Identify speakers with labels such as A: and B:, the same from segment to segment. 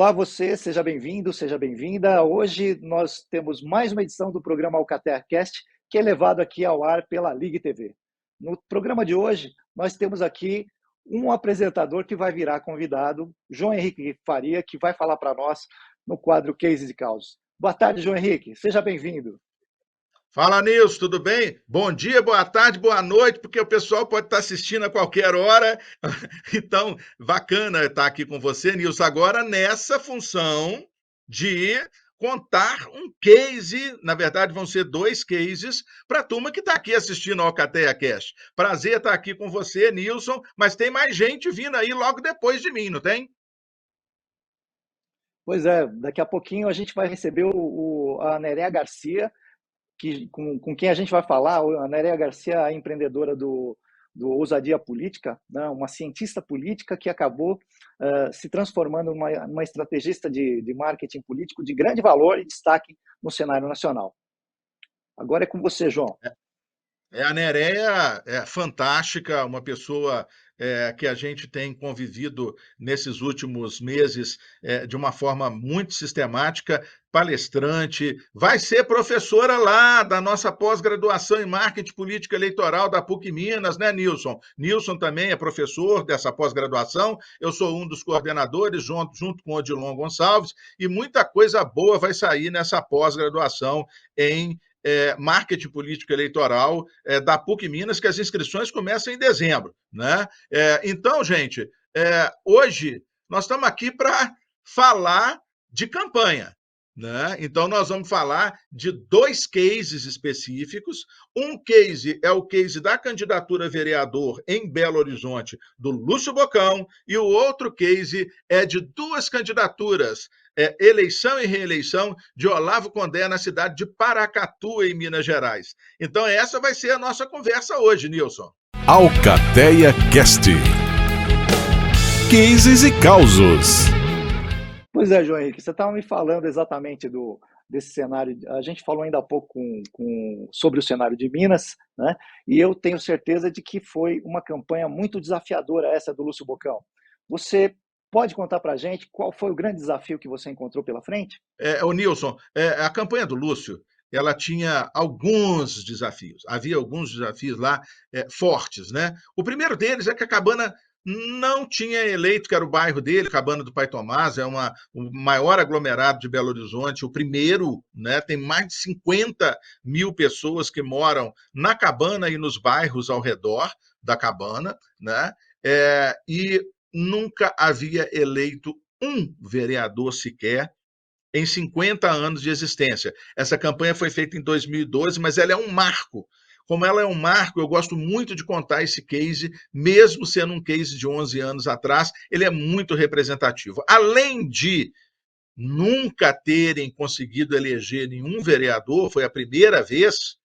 A: Olá você, seja bem-vindo, seja bem-vinda. Hoje nós temos mais uma edição do programa AlcaterCast, que é levado aqui ao ar pela Ligue TV. No programa de hoje, nós temos aqui um apresentador que vai virar convidado, João Henrique Faria, que vai falar para nós no quadro Cases e Causos. Boa tarde, João Henrique, seja bem-vindo.
B: Fala, Nilson, tudo bem? Bom dia, boa tarde, boa noite, porque o pessoal pode estar assistindo a qualquer hora. Então, bacana estar aqui com você, Nilson, agora nessa função de contar um case, na verdade vão ser dois cases, para a turma que está aqui assistindo ao Alcateia Cast. Prazer estar aqui com você, Nilson, mas tem mais gente vindo aí logo depois de mim, não tem?
A: Pois é, daqui a pouquinho a gente vai receber a Nerea Garcia, com quem a gente vai falar. A Nerea Garcia, a empreendedora do Ousadia Política, né? Uma cientista política que acabou se transformando numa estrategista de marketing político de grande valor e destaque no cenário nacional. Agora é com você, João.
B: A Nerea é fantástica, uma pessoa que a gente tem convivido nesses últimos meses de uma forma muito sistemática, palestrante, vai ser professora lá da nossa pós-graduação em Marketing Política Eleitoral da PUC Minas, né, Nilson? Nilson também é professor dessa pós-graduação, eu sou um dos coordenadores, junto com o Odilon Gonçalves, e muita coisa boa vai sair nessa pós-graduação em marketing político eleitoral da PUC Minas, que as inscrições começam em dezembro, né? Então, gente, hoje nós estamos aqui para falar de campanha, né? Então, nós vamos falar de dois cases específicos. Um case é o case da candidatura a vereador em Belo Horizonte do Lúcio Bocão, e o outro case é de duas candidaturas, eleição e reeleição de Olavo Condé na cidade de Paracatu, em Minas Gerais. Então, essa vai ser a nossa conversa hoje, Nilson.
C: Alcateia Cast. Cases e causos.
A: Pois é, João Henrique, você estava me falando exatamente desse cenário. A gente falou ainda há pouco sobre o cenário de Minas, né? E eu tenho certeza de que foi uma campanha muito desafiadora essa do Lúcio Bocão. Você pode contar para a gente qual foi o grande desafio que você encontrou pela frente?
B: O Nilson, a campanha do Lúcio, ela tinha alguns desafios. Havia alguns desafios lá fortes, né? O primeiro deles é que a Cabana não tinha eleito, que era o bairro dele, Cabana do Pai Tomás, o maior aglomerado de Belo Horizonte, o primeiro, né? Tem mais de 50 mil pessoas que moram na Cabana e nos bairros ao redor da Cabana, né? E nunca havia eleito um vereador sequer em 50 anos de existência. Essa campanha foi feita em 2012, mas ela é um marco. Como ela é um marco, eu gosto muito de contar esse case, mesmo sendo um case de 11 anos atrás, ele é muito representativo. Além de nunca terem conseguido eleger nenhum vereador, foi a primeira vez.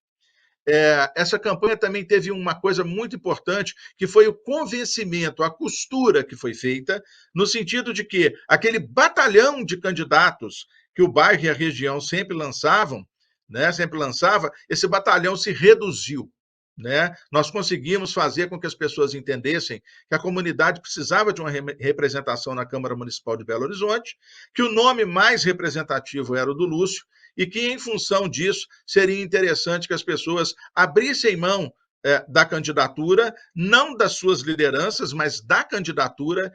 B: Essa campanha também teve uma coisa muito importante, que foi o convencimento, a costura que foi feita, no sentido de que aquele batalhão de candidatos que o bairro e a região sempre lançavam, né, esse batalhão se reduziu. Né? Nós conseguimos fazer com que as pessoas entendessem que a comunidade precisava de uma representação na Câmara Municipal de Belo Horizonte, que o nome mais representativo era o do Lúcio, e que, em função disso, seria interessante que as pessoas abrissem mão da candidatura, não das suas lideranças, mas da candidatura,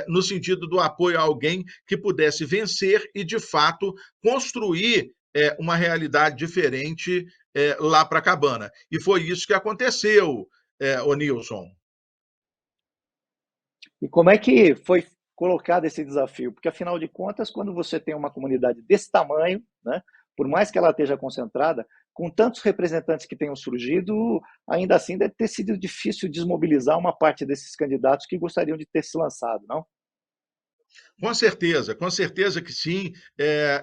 B: no sentido do apoio a alguém que pudesse vencer e, de fato, construir uma realidade diferente lá para a Cabana. E foi isso que aconteceu, o Nilson.
A: E como é que foi colocado esse desafio? Porque, afinal de contas, quando você tem uma comunidade desse tamanho, né, por mais que ela esteja concentrada, com tantos representantes que tenham surgido, ainda assim deve ter sido difícil desmobilizar uma parte desses candidatos que gostariam de ter se lançado, não?
B: Com certeza que sim.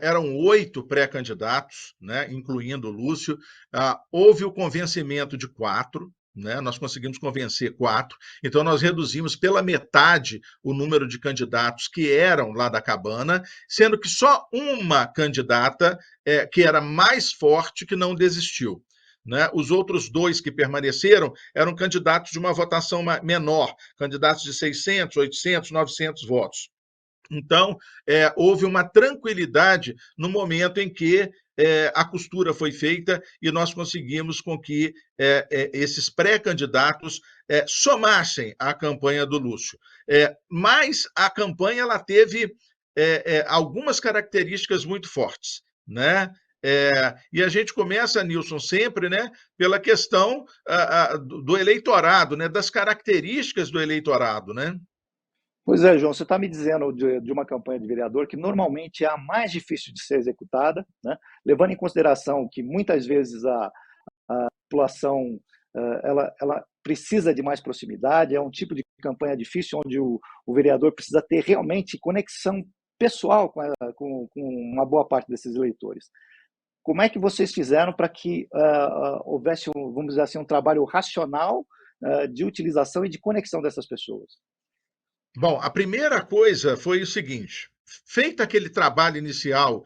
B: Eram 8 pré-candidatos, né, incluindo o Lúcio. Houve o convencimento de 4, né, nós conseguimos convencer 4, então nós reduzimos pela metade o número de candidatos que eram lá da Cabana, sendo que só uma candidata que era mais forte que não desistiu. Né? Os outros 2 que permaneceram eram candidatos de uma votação menor, candidatos de 600, 800, 900 votos. Então, houve uma tranquilidade no momento em que a costura foi feita e nós conseguimos com que esses pré-candidatos somassem à campanha do Lúcio. Mas a campanha ela teve algumas características muito fortes, né? E a gente começa, Nilson, sempre, né, pela questão do eleitorado, né, das características do eleitorado, né?
A: Pois é, João, você está me dizendo de uma campanha de vereador que normalmente é a mais difícil de ser executada, né? Levando em consideração que muitas vezes a população ela precisa de mais proximidade, é um tipo de campanha difícil onde o vereador precisa ter realmente conexão pessoal com uma boa parte desses eleitores. Como é que vocês fizeram para que houvesse, vamos dizer assim, um trabalho racional de utilização e de conexão dessas pessoas?
B: Bom, a primeira coisa foi o seguinte: feito aquele trabalho inicial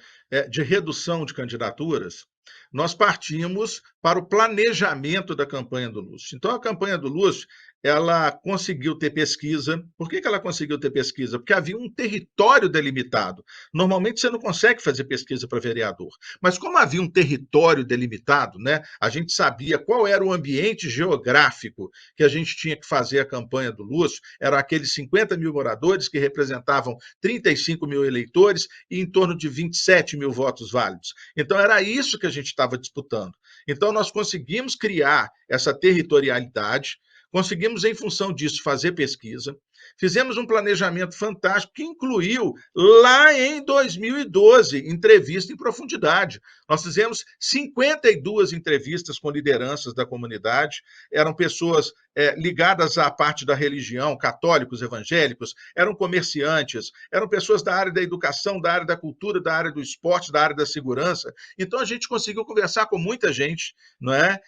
B: de redução de candidaturas, nós partimos para o planejamento da campanha do Lúcio. Então, a campanha do Lúcio, ela conseguiu ter pesquisa. Por que ela conseguiu ter pesquisa? Porque havia um território delimitado. Normalmente você não consegue fazer pesquisa para vereador, mas como havia um território delimitado, né, a gente sabia qual era o ambiente geográfico que a gente tinha que fazer a campanha do Lúcio, eram aqueles 50 mil moradores que representavam 35 mil eleitores e em torno de 27 mil votos válidos. Então, era isso que a gente estava disputando. Então, nós conseguimos criar essa territorialidade, conseguimos, em função disso, fazer pesquisa, fizemos um planejamento fantástico que incluiu, lá em 2012, entrevista em profundidade. Nós fizemos 52 entrevistas com lideranças da comunidade, eram pessoas ligadas à parte da religião, católicos, evangélicos, eram comerciantes, eram pessoas da área da educação, da área da cultura, da área do esporte, da área da segurança. Então, a gente conseguiu conversar com muita gente, não é?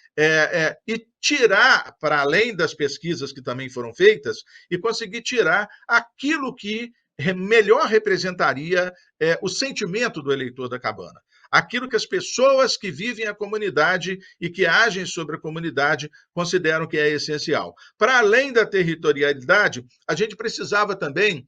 B: E tirar, para além das pesquisas que também foram feitas, e conseguir tirar aquilo que melhor representaria o sentimento do eleitor da Cabana. Aquilo que as pessoas que vivem a comunidade e que agem sobre a comunidade consideram que é essencial. Para além da territorialidade, a gente precisava também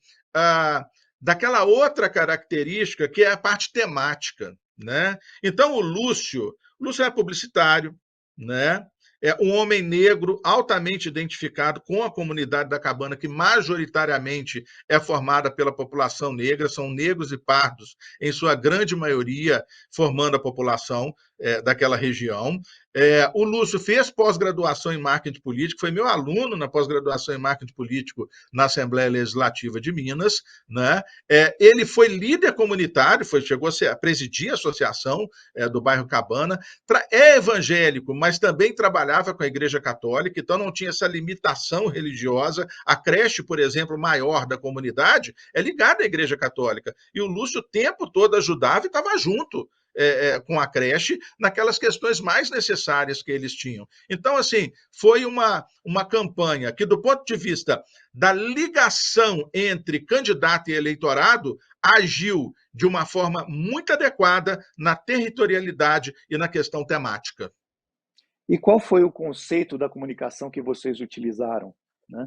B: daquela outra característica que é a parte temática, né? Então, o Lúcio é publicitário, né? É um homem negro altamente identificado com a comunidade da Cabana, que majoritariamente é formada pela população negra, são negros e pardos, em sua grande maioria, formando a população daquela região. O Lúcio fez pós-graduação em marketing político, foi meu aluno na pós-graduação em marketing político na Assembleia Legislativa de Minas, né? Ele foi líder comunitário, chegou a presidir a associação do bairro Cabana, é evangélico, mas também trabalhava com a Igreja Católica, então não tinha essa limitação religiosa. A creche, por exemplo, maior da comunidade é ligada à Igreja Católica, e o Lúcio o tempo todo ajudava e estava junto com a creche naquelas questões mais necessárias que eles tinham. Então, assim, foi uma campanha que, do ponto de vista da ligação entre candidato e eleitorado, agiu de uma forma muito adequada na territorialidade e na questão temática.
A: E qual foi o conceito da comunicação que vocês utilizaram, né?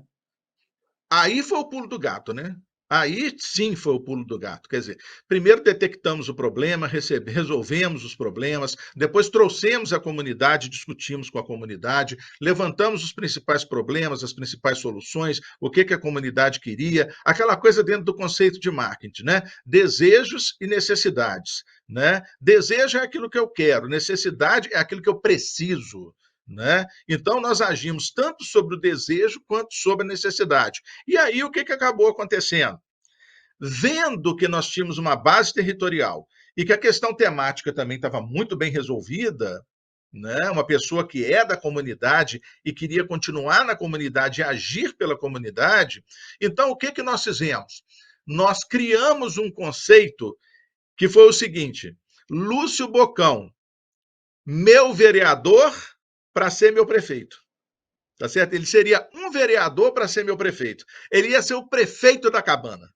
B: Aí foi o pulo do gato, né? Aí sim foi o pulo do gato. Quer dizer, primeiro detectamos o problema, resolvemos os problemas, depois trouxemos a comunidade, discutimos com a comunidade, levantamos os principais problemas, as principais soluções, o que a comunidade queria, aquela coisa dentro do conceito de marketing, né? Desejos e necessidades, né? Desejo é aquilo que eu quero, necessidade é aquilo que eu preciso. Né? Então, nós agimos tanto sobre o desejo quanto sobre a necessidade. E aí, o que acabou acontecendo? Vendo que nós tínhamos uma base territorial e que a questão temática também estava muito bem resolvida, né? Uma pessoa que é da comunidade e queria continuar na comunidade e agir pela comunidade, então, o que nós fizemos? Nós criamos um conceito que foi o seguinte: Lúcio Bocão, meu vereador para ser meu prefeito. Tá certo? Ele seria um vereador para ser meu prefeito. Ele ia ser o prefeito da Cabana.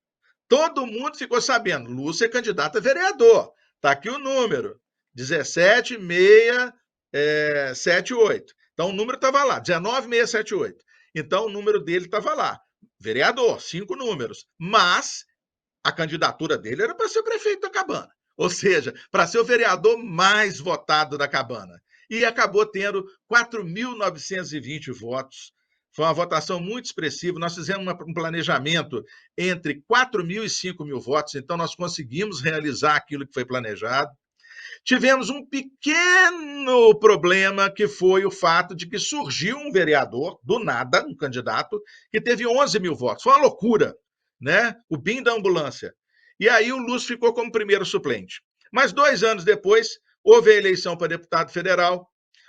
B: Todo mundo ficou sabendo. Lúcio é candidato a vereador. Está aqui o número: 17678. Então, o número estava lá, 19678. Então, o número dele estava lá. Vereador, 5 números. Mas a candidatura dele era para ser o prefeito da Cabana, ou seja, para ser o vereador mais votado da Cabana. E acabou tendo 4.920 votos. Foi uma votação muito expressiva. Nós fizemos um planejamento entre 4.000 e 5.000 votos, então nós conseguimos realizar aquilo que foi planejado. Tivemos um pequeno problema, que foi o fato de que surgiu um vereador, do nada, um candidato, que teve 11.000 votos. Foi uma loucura, né? O BIM da ambulância. E aí o Lúcio ficou como primeiro suplente. Mas 2 anos depois, houve a eleição para deputado federal.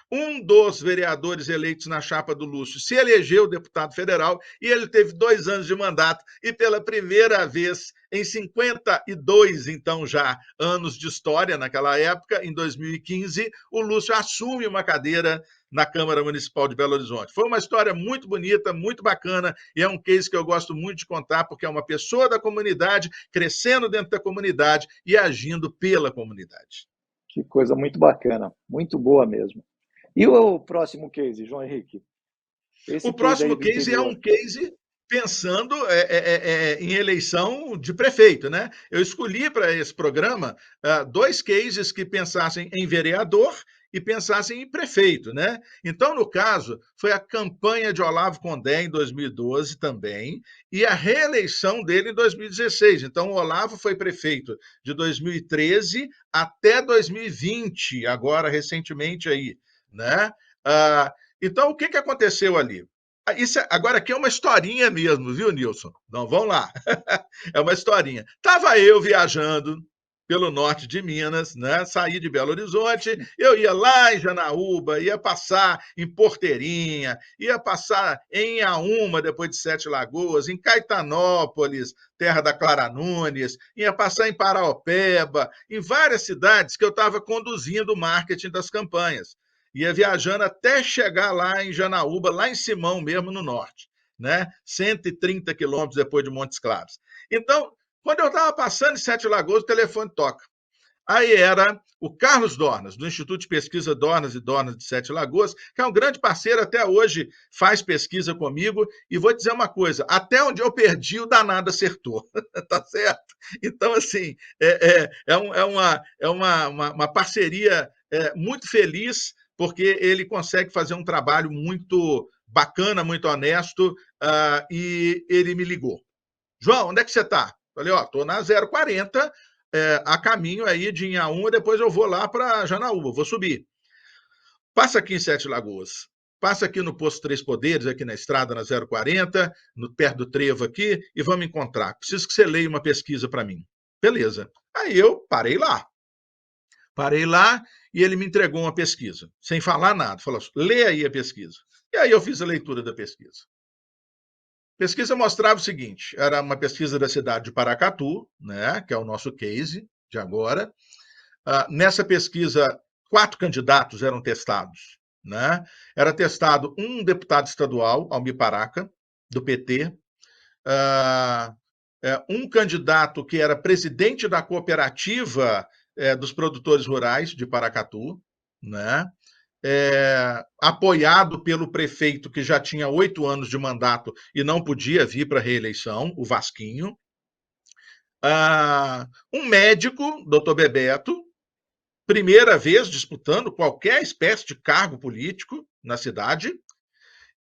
B: Um dos vereadores eleitos na chapa do Lúcio se elegeu deputado federal e ele teve 2 anos de mandato e pela primeira vez em 52, então já, anos de história naquela época, em 2015, o Lúcio assume uma cadeira na Câmara Municipal de Belo Horizonte. Foi uma história muito bonita, muito bacana, e é um case que eu gosto muito de contar, porque é uma pessoa da comunidade, crescendo dentro da comunidade e agindo pela comunidade.
A: Que coisa muito bacana, muito boa mesmo. E o próximo case, João Henrique?
B: O próximo case é um case pensando em eleição de prefeito, né? Eu escolhi para esse programa 2 cases que pensassem em vereador e pensassem em prefeito, né? Então, no caso, foi a campanha de Olavo Condé em 2012 também e a reeleição dele em 2016. Então, o Olavo foi prefeito de 2013 até 2020, agora recentemente aí, né? Então, o que aconteceu ali? Isso, agora aqui é uma historinha mesmo, viu, Nilson? Não, vamos lá. É uma historinha. Estava eu viajando pelo norte de Minas, né? Saí de Belo Horizonte, eu ia lá em Janaúba, ia passar em Porteirinha, ia passar em Inhaúma, depois de Sete Lagoas, em Caetanópolis, terra da Clara Nunes, ia passar em Paraopeba, em várias cidades que eu estava conduzindo o marketing das campanhas. Ia viajando até chegar lá em Janaúba, lá em Simão mesmo, no norte, né? 130 quilômetros depois de Montes Claros. Então, quando eu estava passando em Sete Lagoas, o telefone toca. Aí era o Carlos Dornas, do Instituto de Pesquisa Dornas e Dornas de Sete Lagoas, que é um grande parceiro, até hoje faz pesquisa comigo, e vou dizer uma coisa, até onde eu perdi, o danado acertou, tá certo? Então, assim, uma parceria muito feliz, porque ele consegue fazer um trabalho muito bacana, muito honesto, e ele me ligou. João, onde é que você está? Falei, estou na 040, a caminho aí de Inhaúma, depois eu vou lá para Janaúba, vou subir. Passa aqui em Sete Lagoas, passa aqui no Posto Três Poderes, aqui na estrada, na 040, perto do trevo aqui, e vamos encontrar. Preciso que você leia uma pesquisa para mim. Beleza. Aí eu parei lá. E ele me entregou uma pesquisa, sem falar nada. Falou, lê aí a pesquisa. E aí eu fiz a leitura da pesquisa. A pesquisa mostrava o seguinte, era uma pesquisa da cidade de Paracatu, né, que é o nosso case de agora. Nessa pesquisa, 4 candidatos eram testados, né? Era testado um deputado estadual, Almir Paraca, do PT, um candidato que era presidente da cooperativa dos produtores rurais de Paracatu, né? Apoiado pelo prefeito que já tinha 8 anos de mandato e não podia vir para a reeleição, o Vasquinho. Um médico, doutor Bebeto, primeira vez disputando qualquer espécie de cargo político na cidade,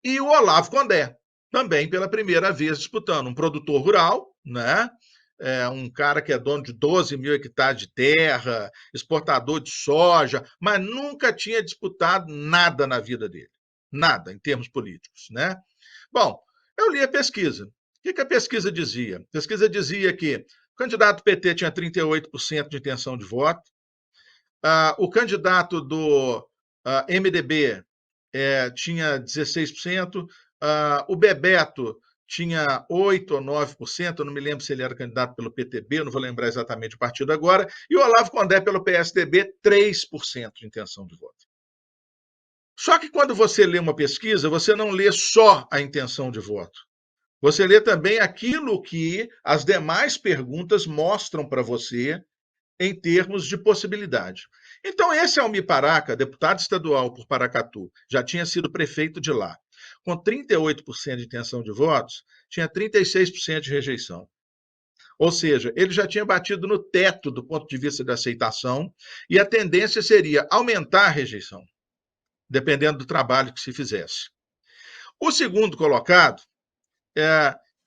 B: e o Olavo Condé, também pela primeira vez disputando, um produtor rural, né? Um cara que é dono de 12.000 hectares de terra, exportador de soja, mas nunca tinha disputado nada na vida dele. Nada, em termos políticos, né? Bom, eu li a pesquisa. O que a pesquisa dizia? A pesquisa dizia que o candidato PT tinha 38% de intenção de voto, o candidato do MDB tinha 16%, o Bebeto tinha 8% ou 9%, eu não me lembro se ele era candidato pelo PTB, não vou lembrar exatamente o partido agora, e o Olavo Condé pelo PSDB, 3% de intenção de voto. Só que quando você lê uma pesquisa, você não lê só a intenção de voto. Você lê também aquilo que as demais perguntas mostram para você em termos de possibilidade. Então, esse Almir Paraca, deputado estadual por Paracatu, já tinha sido prefeito de lá. Com 38% de intenção de votos, tinha 36% de rejeição. Ou seja, ele já tinha batido no teto do ponto de vista da aceitação, e a tendência seria aumentar a rejeição, dependendo do trabalho que se fizesse. O segundo colocado,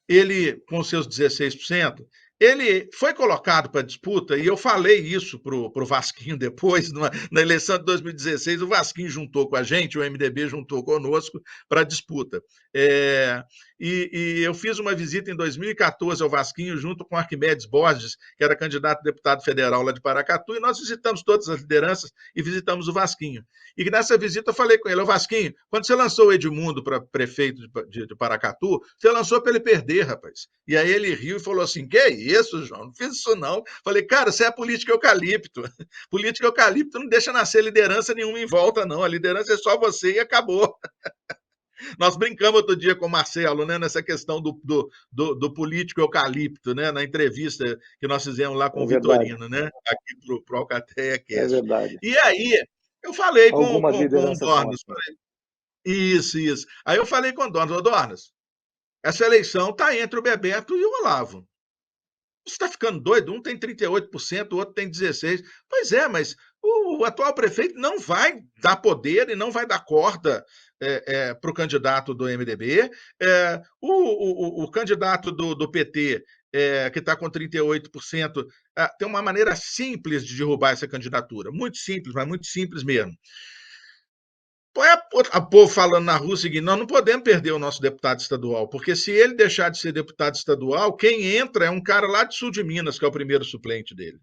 B: ele, com seus 16%, ele foi colocado para disputa, e eu falei isso para o Vasquinho depois, na eleição de 2016, o Vasquinho juntou com a gente, o MDB juntou conosco para a disputa. E eu fiz uma visita em 2014 ao Vasquinho, junto com Arquimedes Borges, que era candidato a deputado federal lá de Paracatu, e nós visitamos todas as lideranças e visitamos o Vasquinho. E nessa visita eu falei com ele: Vasquinho, quando você lançou o Edmundo para prefeito de Paracatu, você lançou para ele perder, rapaz. E aí ele riu e falou assim: que isso, João? Não fiz isso não. Falei: cara, você é política eucalipto. Política eucalipto não deixa nascer liderança nenhuma em volta, não. A liderança é só você e acabou. Nós brincamos outro dia com o Marcelo, né, nessa questão do político eucalipto, né, na entrevista que nós fizemos lá com o Vitorino, né, aqui para o Alcateia Cast.
A: É verdade.
B: E aí, eu falei com o
A: Dornas.
B: Isso. Aí eu falei com o Dornas: Dornas, essa eleição está entre o Bebeto e o Olavo. Você está ficando doido? Um tem 38%, o outro tem 16%. Pois é, mas o atual prefeito não vai dar poder e não vai dar corda para o candidato do MDB. O candidato do PT, que está com 38%, tem uma maneira simples de derrubar essa candidatura. Muito simples, mas muito simples mesmo. A povo falando na rua o seguinte: nós não podemos perder o nosso deputado estadual, porque se ele deixar de ser deputado estadual, quem entra é um cara lá de Sul de Minas, que é o primeiro suplente dele.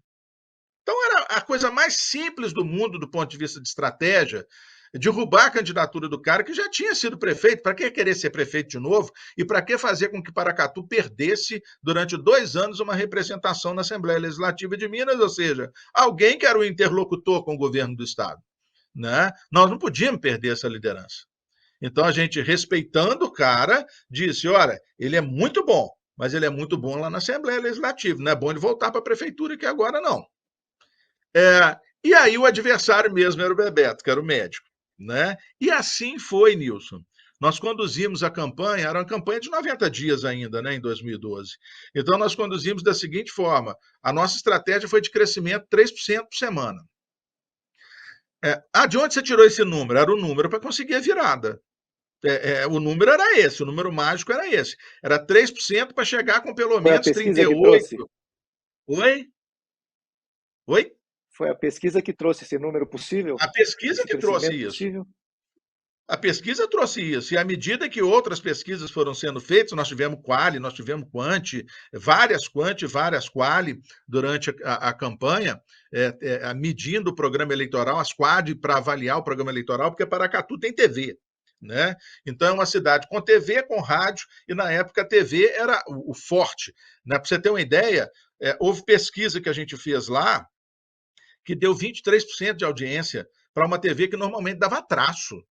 B: Então era a coisa mais simples do mundo do ponto de vista de estratégia, derrubar a candidatura do cara que já tinha sido prefeito. Para que querer ser prefeito de novo? E para que fazer com que Paracatu perdesse durante 2 anos uma representação na Assembleia Legislativa de Minas, ou seja, alguém que era o interlocutor com o governo do Estado? Né? Nós não podíamos perder essa liderança. Então a gente, respeitando o cara, disse: olha, ele é muito bom, mas ele é muito bom lá na Assembleia Legislativa, não é bom ele voltar para a prefeitura aqui agora, não. E aí o adversário mesmo era o Bebeto, que era o médico. Né? E assim foi, Nilson. Nós conduzimos a campanha, era uma campanha de 90 dias ainda, né, em 2012. Então nós conduzimos da seguinte forma: a nossa estratégia foi de crescimento 3% por semana. De onde você tirou esse número? Era o número para conseguir a virada. O número era esse, o número mágico era esse. Era 3% para chegar com pelo menos 38%. Oi?
A: Foi a pesquisa que trouxe esse número possível?
B: A pesquisa que trouxe isso. Possível? A pesquisa trouxe isso. E à medida que outras pesquisas foram sendo feitas, nós tivemos Quali, nós tivemos Quant, várias Quali durante a campanha, medindo o programa eleitoral, as Quad para avaliar o programa eleitoral, porque Paracatu tem TV. Né? Então é uma cidade com TV, com rádio, e na época a TV era o forte. Né? Para você ter uma ideia, houve pesquisa que a gente fez lá que deu 23% de audiência para uma TV que normalmente dava traço.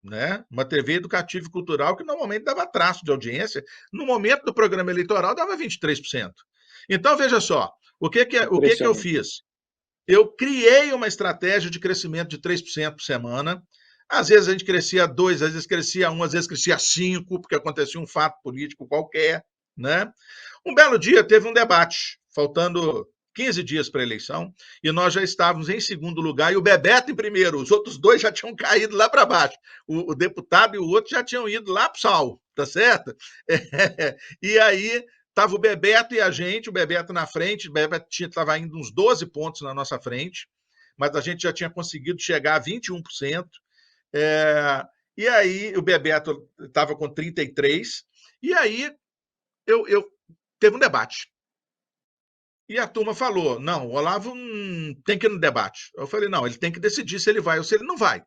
B: Né? Uma TV educativa e cultural que normalmente dava traço de audiência, no momento do programa eleitoral dava 23%. Então, veja só, o que eu fiz? Eu criei uma estratégia de crescimento de 3% por semana. Às vezes a gente crescia 2%, às vezes crescia 1%, às vezes crescia 5%, porque acontecia um fato político qualquer. Né? Um belo dia teve um debate, faltando 15 dias para a eleição, e nós já estávamos em segundo lugar, e o Bebeto em primeiro. Os outros dois já tinham caído lá para baixo. O deputado e o outro já tinham ido lá para o sal, tá certo? E aí estava o Bebeto e a gente, o Bebeto na frente, o Bebeto estava indo uns 12 pontos na nossa frente, mas a gente já tinha conseguido chegar a 21%. E aí o Bebeto estava com 33%, e aí teve um debate. E a turma falou: não, o Olavo tem que ir no debate. Eu falei: não, ele tem que decidir se ele vai ou se ele não vai.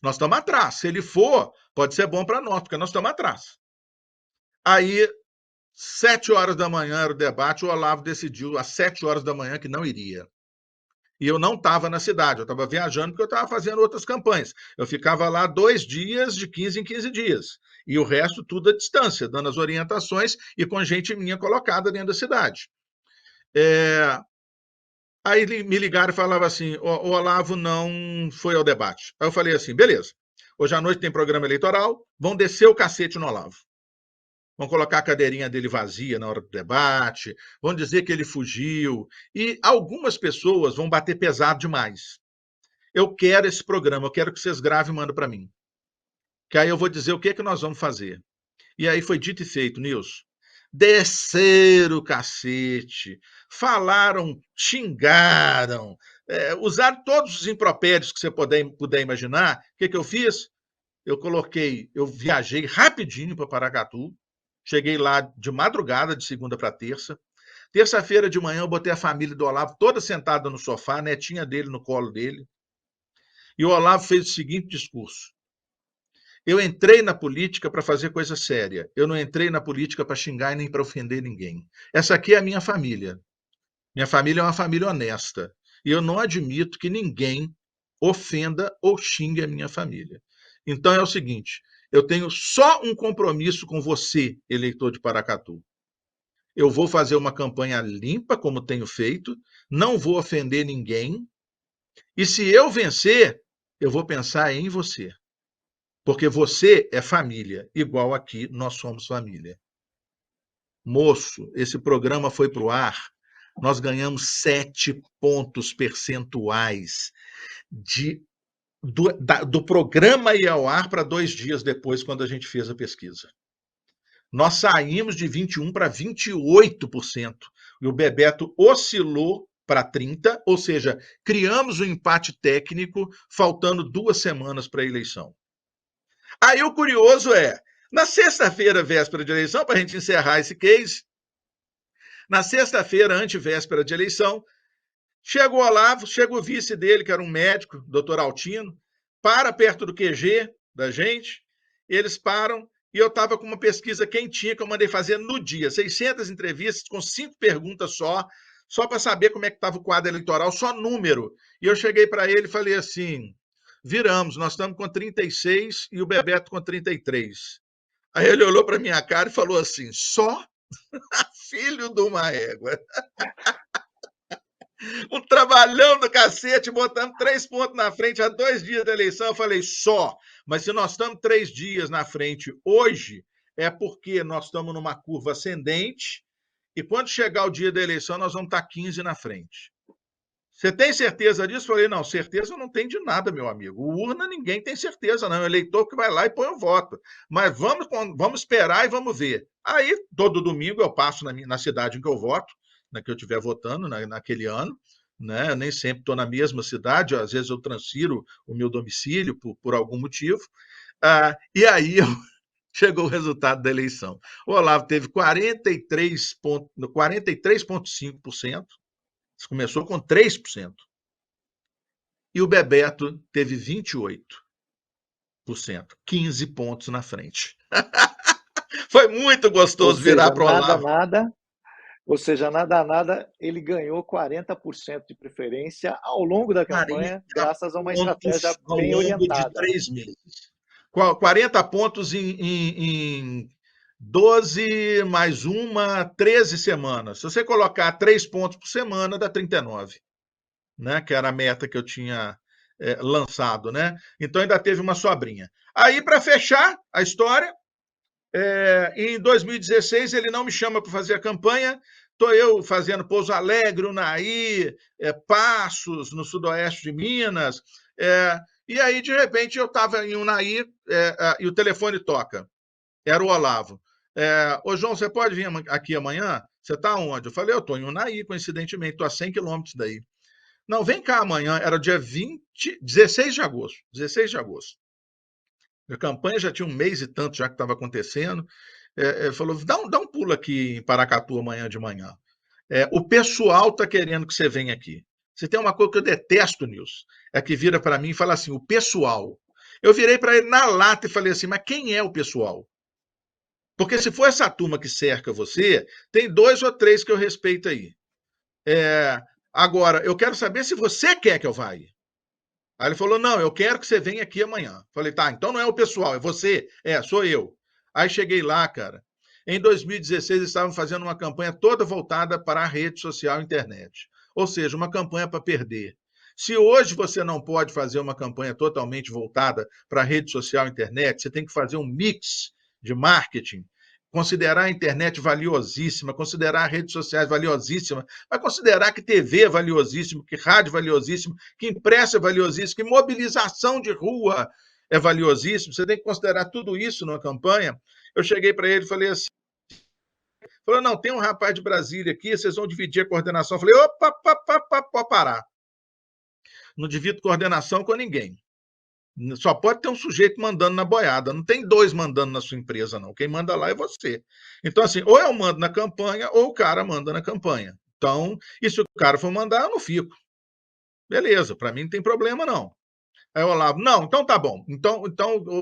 B: Nós estamos atrás. Se ele for, pode ser bom para nós, porque nós estamos atrás. Aí, 7 horas da manhã era o debate, o Olavo decidiu às 7 horas da manhã que não iria. E eu não estava na cidade, eu estava viajando porque eu estava fazendo outras campanhas. Eu ficava lá 2 dias, de 15 em 15 dias. E o resto tudo à distância, dando as orientações e com gente minha colocada dentro da cidade. Aí me ligaram e falavam assim: o Olavo não foi ao debate. Aí eu falei assim: beleza, hoje à noite tem programa eleitoral, vão descer o cacete no Olavo. vão colocar a cadeirinha dele vazia na hora do debate, vão dizer que ele fugiu, e algumas pessoas vão bater pesado demais. Eu quero esse programa, eu quero que vocês gravem e mandem para mim. Que aí eu vou dizer o que é que nós vamos fazer. E aí foi dito e feito, Nilson. Desceram o cacete, falaram, xingaram, usaram todos os impropérios que você puder imaginar. O que eu fiz? Eu viajei rapidinho para Paracatu, cheguei lá de madrugada, de segunda para terça. Terça-feira de manhã eu botei a família do Olavo toda sentada no sofá, a netinha dele no colo dele. E o Olavo fez o seguinte discurso: eu entrei na política para fazer coisa séria. Eu não entrei na política para xingar e nem para ofender ninguém. Essa aqui é a minha família. Minha família é uma família honesta. E eu não admito que ninguém ofenda ou xingue a minha família. Então é o seguinte, eu tenho só um compromisso com você, eleitor de Paracatu. Eu vou fazer uma campanha limpa, como tenho feito, não vou ofender ninguém, e se eu vencer, eu vou pensar em você. Porque você é família, igual aqui nós somos família. Moço, esse programa foi para o ar, nós ganhamos 7 pontos percentuais do programa ir ao ar para 2 dias depois, quando a gente fez a pesquisa. Nós saímos de 21% para 28%, e o Bebeto oscilou para 30%, ou seja, criamos um empate técnico, faltando 2 semanas para a eleição. Aí o curioso é, na sexta-feira, véspera de eleição, para a gente encerrar esse case, na sexta-feira, antevéspera de eleição, chega o Olavo, chega o vice dele, que era um médico, doutor Altino, para perto do QG da gente, eles param, e eu estava com uma pesquisa quentinha que eu mandei fazer no dia, 600 entrevistas com 5 perguntas só para saber como é que estava o quadro eleitoral, só número. E eu cheguei para ele e falei assim, viramos, nós estamos com 36 e o Bebeto com 33. Aí ele olhou para minha cara e falou assim, só? Filho de uma égua. Um trabalhão do cacete, botando 3 pontos na frente há 2 dias da eleição. Eu falei, só. Mas se nós estamos 3 dias na frente hoje, é porque nós estamos numa curva ascendente e quando chegar o dia da eleição, nós vamos estar 15 na frente. Você tem certeza disso? Eu falei, não, certeza eu não tenho de nada, meu amigo. O urna ninguém tem certeza, não. É o eleitor que vai lá e põe o voto. Mas vamos esperar e vamos ver. Aí, todo domingo, eu passo na cidade em que eu voto, na que eu estiver votando naquele ano. Né? Eu nem sempre estou na mesma cidade, às vezes eu transfiro o meu domicílio por algum motivo. E aí chegou o resultado da eleição. O Olavo teve 43,5%. Começou com 3%. E o Bebeto teve 28%. 15 pontos na frente. Foi muito gostoso virar para o Olavo.
A: Ou seja, nada, ele ganhou 40% de preferência ao longo da campanha, graças a uma estratégia bem orientada.
B: De 3 meses. 40 pontos em 12 mais 13 semanas. Se você colocar 3 pontos por semana, dá 39, né? Que era a meta que eu tinha lançado, né? Então ainda teve uma sobrinha. Aí, para fechar a história, em 2016 ele não me chama para fazer a campanha, estou eu fazendo Pouso Alegre, Unaí, Passos, no sudoeste de Minas, e aí, de repente, eu estava em Unaí e o telefone toca. Era o Olavo. Ô, João, você pode vir aqui amanhã? Você está onde? Eu falei, eu estou em Unaí, coincidentemente, estou a 100 quilômetros daí. Não, vem cá amanhã, era dia 16 de agosto. 16 de agosto. A campanha já tinha 1 mês e tanto já que estava acontecendo. Falou, dá um pulo aqui em Paracatu amanhã de manhã. O pessoal está querendo que você venha aqui. Você tem uma coisa que eu detesto, Nilson, é que vira para mim e fala assim, o pessoal. Eu virei para ele na lata e falei assim, mas quem é o pessoal? Porque se for essa turma que cerca você, tem 2 ou 3 que eu respeito aí. Agora, eu quero saber se você quer que eu vá aí. Aí ele falou, não, eu quero que você venha aqui amanhã. Falei, tá, então não é o pessoal, é você? Sou eu. Aí cheguei lá, cara. Em 2016, eles estavam fazendo uma campanha toda voltada para a rede social e internet. Ou seja, uma campanha para perder. Se hoje você não pode fazer uma campanha totalmente voltada para a rede social e internet, você tem que fazer um mix de marketing. considerar a internet valiosíssima, considerar redes sociais valiosíssima, vai considerar que TV é valiosíssimo, que rádio é valiosíssimo, que impresso é valiosíssimo, que mobilização de rua é valiosíssimo. Você tem que considerar tudo isso numa campanha. Eu cheguei para ele e falei assim, falou, não, tem um rapaz de Brasília aqui, vocês vão dividir a coordenação. Eu falei, opa, pode parar. Não divido coordenação com ninguém. Só pode ter um sujeito mandando na boiada. Não tem dois mandando na sua empresa, não. Quem manda lá é você. Então, assim, ou eu mando na campanha, ou o cara manda na campanha. Então, e se o cara for mandar, eu não fico. Beleza, para mim não tem problema, não. Aí o Olavo, não, então tá bom. Então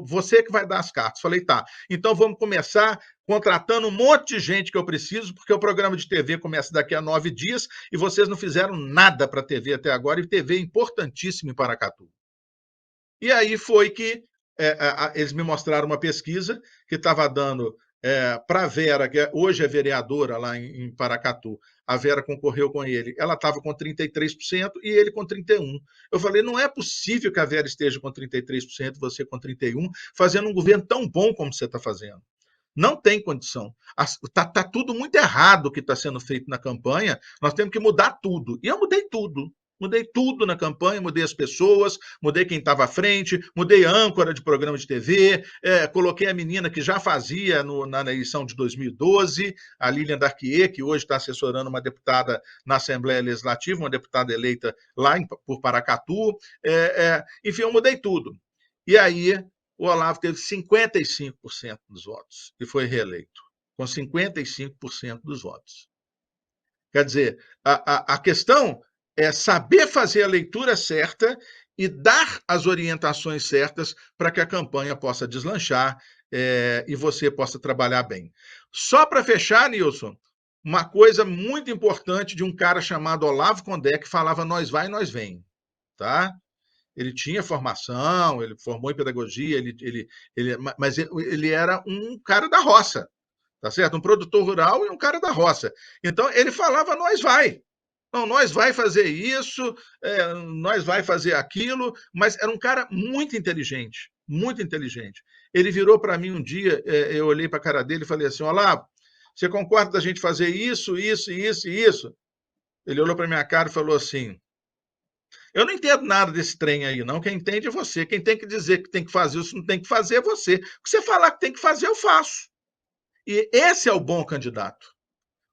B: você que vai dar as cartas. Falei, tá. Então vamos começar contratando um monte de gente que eu preciso, porque o programa de TV começa daqui a 9 dias e vocês não fizeram nada para a TV até agora, e TV é importantíssimo em Paracatu. E aí foi que eles me mostraram uma pesquisa que estava dando para a Vera, que hoje é vereadora lá em Paracatu, a Vera concorreu com ele, ela estava com 33% e ele com 31%. Eu falei, não é possível que a Vera esteja com 33%, você com 31%, fazendo um governo tão bom como você está fazendo. Não tem condição. Está tudo muito errado o que está sendo feito na campanha, nós temos que mudar tudo. E eu mudei tudo. Mudei tudo na campanha, mudei as pessoas, mudei quem estava à frente, mudei a âncora de programa de TV, coloquei a menina que já fazia na eleição de 2012, a Lilian Darquier, que hoje está assessorando uma deputada na Assembleia Legislativa, uma deputada eleita lá por Paracatu. Enfim, eu mudei tudo. E aí o Olavo teve 55% dos votos e foi reeleito, com 55% dos votos. Quer dizer, a questão é saber fazer a leitura certa e dar as orientações certas para que a campanha possa deslanchar e você possa trabalhar bem. Só para fechar, Nilson, uma coisa muito importante de um cara chamado Olavo Condé, que falava nós vai, nós vem. Tá? Ele tinha formação, ele formou em pedagogia, mas ele era um cara da roça, tá certo? Um produtor rural e um cara da roça. Então, ele falava nós vai. Não, nós vai fazer isso, nós vai fazer aquilo, mas era um cara muito inteligente, muito inteligente. Ele virou para mim um dia, eu olhei para a cara dele e falei assim, Olavo, você concorda da gente fazer isso, isso, isso e isso? Ele olhou para minha cara e falou assim, eu não entendo nada desse trem aí, não. Quem entende é você. Quem tem que dizer que tem que fazer isso, não tem que fazer é você. O que você falar que tem que fazer, eu faço. E esse é o bom candidato.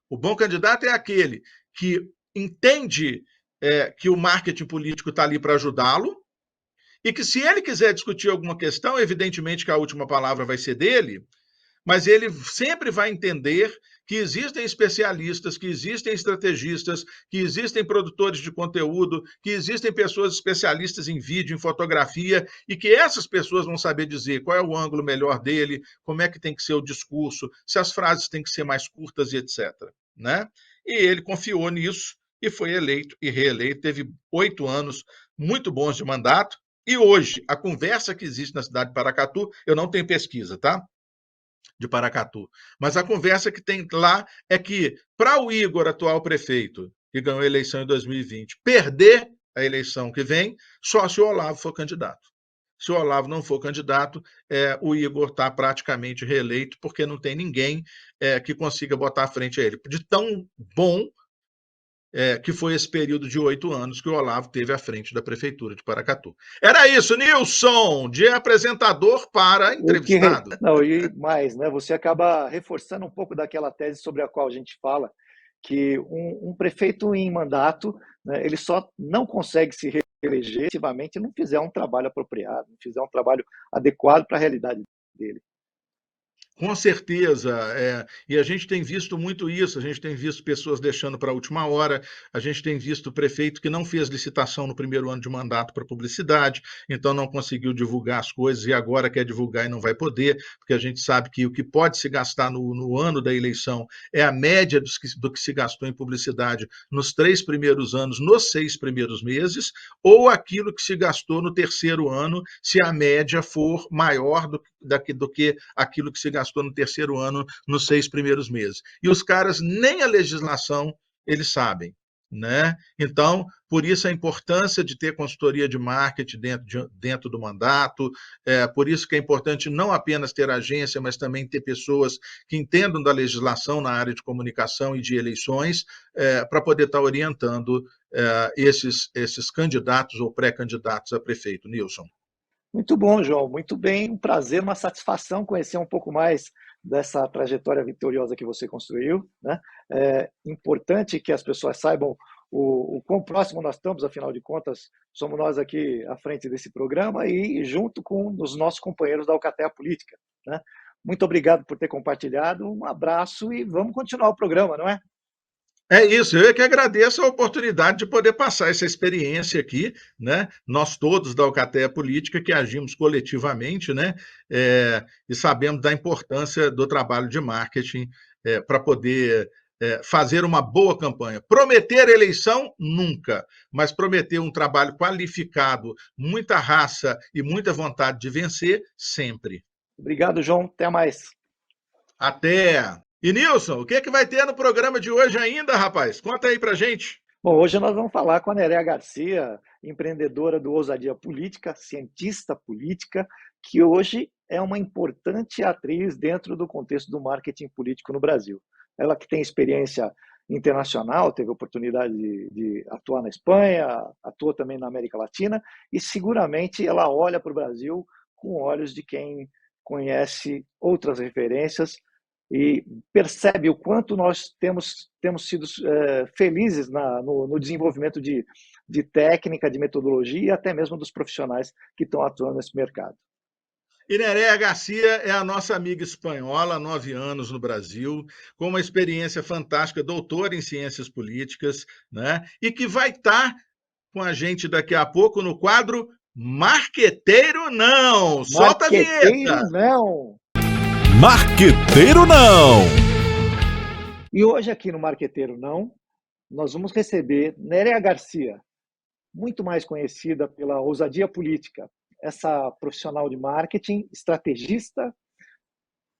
B: O bom candidato é aquele que entende que o marketing político está ali para ajudá-lo e que, se ele quiser discutir alguma questão, evidentemente que a última palavra vai ser dele, mas ele sempre vai entender que existem especialistas, que existem estrategistas, que existem produtores de conteúdo, que existem pessoas especialistas em vídeo, em fotografia, e que essas pessoas vão saber dizer qual é o ângulo melhor dele, como é que tem que ser o discurso, se as frases têm que ser mais curtas e etc. Né? E ele confiou nisso e foi eleito e reeleito, teve 8 anos muito bons de mandato, e hoje, a conversa que existe na cidade de Paracatu, eu não tenho pesquisa, tá? De Paracatu. Mas a conversa que tem lá é que, para o Igor, atual prefeito, que ganhou a eleição em 2020, perder a eleição que vem, só se o Olavo for candidato. Se o Olavo não for candidato, o Igor está praticamente reeleito, porque não tem ninguém que consiga botar à frente a ele. De tão bom que foi esse período de 8 anos que o Olavo teve à frente da Prefeitura de Paracatu. Era isso, Nilson, de apresentador para entrevistado.
A: Não, e mais, né? Você acaba reforçando um pouco daquela tese sobre a qual a gente fala, que um prefeito em mandato, né, ele só não consegue se reeleger se não fizer um trabalho apropriado, não fizer um trabalho adequado para a realidade dele.
B: Com certeza, e a gente tem visto muito isso, a gente tem visto pessoas deixando para a última hora, a gente tem visto o prefeito que não fez licitação no primeiro ano de mandato para publicidade, então não conseguiu divulgar as coisas e agora quer divulgar e não vai poder, porque a gente sabe que o que pode se gastar no ano da eleição é a média do que se gastou em publicidade nos 3 primeiros anos, nos 6 primeiros meses, ou aquilo que se gastou no terceiro ano, se a média for maior do que aquilo que se gastou no terceiro ano, nos 6 primeiros meses. E os caras, nem a legislação, eles sabem. né? Então, por isso a importância de ter consultoria de marketing dentro do mandato, por isso que é importante não apenas ter agência, mas também ter pessoas que entendam da legislação na área de comunicação e de eleições, para poder estar orientando esses candidatos ou pré-candidatos a prefeito. Nilson.
A: Muito bom, João. Muito bem. Um prazer, uma satisfação conhecer um pouco mais dessa trajetória vitoriosa que você construiu, né? É importante que as pessoas saibam o quão próximo nós estamos, afinal de contas, somos nós aqui à frente desse programa e junto com os nossos companheiros da Alcateia Política, né? Muito obrigado por ter compartilhado. Um abraço e vamos continuar o programa, não é?
B: É isso, eu é que agradeço a oportunidade de poder passar essa experiência aqui, né? Nós todos da Alcateia Política que agimos coletivamente, né? E sabemos da importância do trabalho de marketing para poder fazer uma boa campanha. Prometer eleição, nunca, mas prometer um trabalho qualificado, muita raça e muita vontade de vencer, sempre.
A: Obrigado, João. Até mais.
B: Até! E Nilson, o que é que vai ter no programa de hoje ainda, rapaz? Conta aí pra gente.
A: Bom, hoje nós vamos falar com a Nerea Garcia, empreendedora do Ousadia Política, cientista política, que hoje é uma importante atriz dentro do contexto do marketing político no Brasil. Ela que tem experiência internacional, teve oportunidade de atuar na Espanha, atua também na América Latina, e seguramente ela olha para o Brasil com olhos de quem conhece outras referências e percebe o quanto nós temos sido felizes no desenvolvimento de técnica, de metodologia e até mesmo dos profissionais que estão atuando nesse mercado.
B: E Nerea Garcia é a nossa amiga espanhola, 9 anos no Brasil, com uma experiência fantástica, doutora em ciências políticas, né? E que vai estar com a gente daqui a pouco no quadro Marqueteiro Não! Solta a vinheta!
A: Marqueteiro Não!
C: Marqueteiro Não!
A: E hoje aqui no Marqueteiro Não, nós vamos receber Nerea Garcia, muito mais conhecida pela Ousadia Política, essa profissional de marketing, estrategista,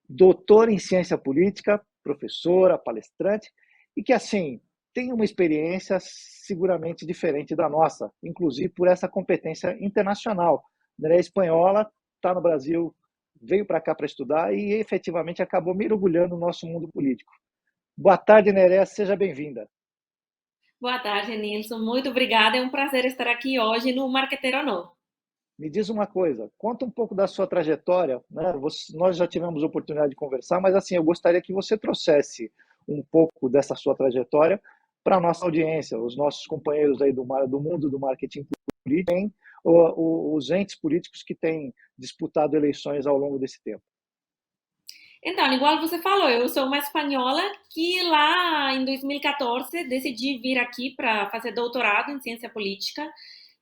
A: doutora em ciência política, professora, palestrante, e que, assim, tem uma experiência seguramente diferente da nossa, inclusive por essa competência internacional. Nerea é espanhola, está no Brasil, veio para cá para estudar e efetivamente acabou mergulhando no nosso mundo político. Boa tarde, Nerea, seja bem-vinda.
D: Boa tarde, Nilson. Muito obrigada. É um prazer estar aqui hoje no Marqueteiro Não.
A: Me diz uma coisa, conta um pouco da sua trajetória, né? Nós já tivemos oportunidade de conversar, mas assim, eu gostaria que você trouxesse um pouco dessa sua trajetória para a nossa audiência, os nossos companheiros aí do mundo do marketing político, os entes políticos que têm disputado eleições ao longo desse tempo.
D: Então, igual você falou, eu sou uma espanhola que lá em 2014 decidi vir aqui para fazer doutorado em ciência política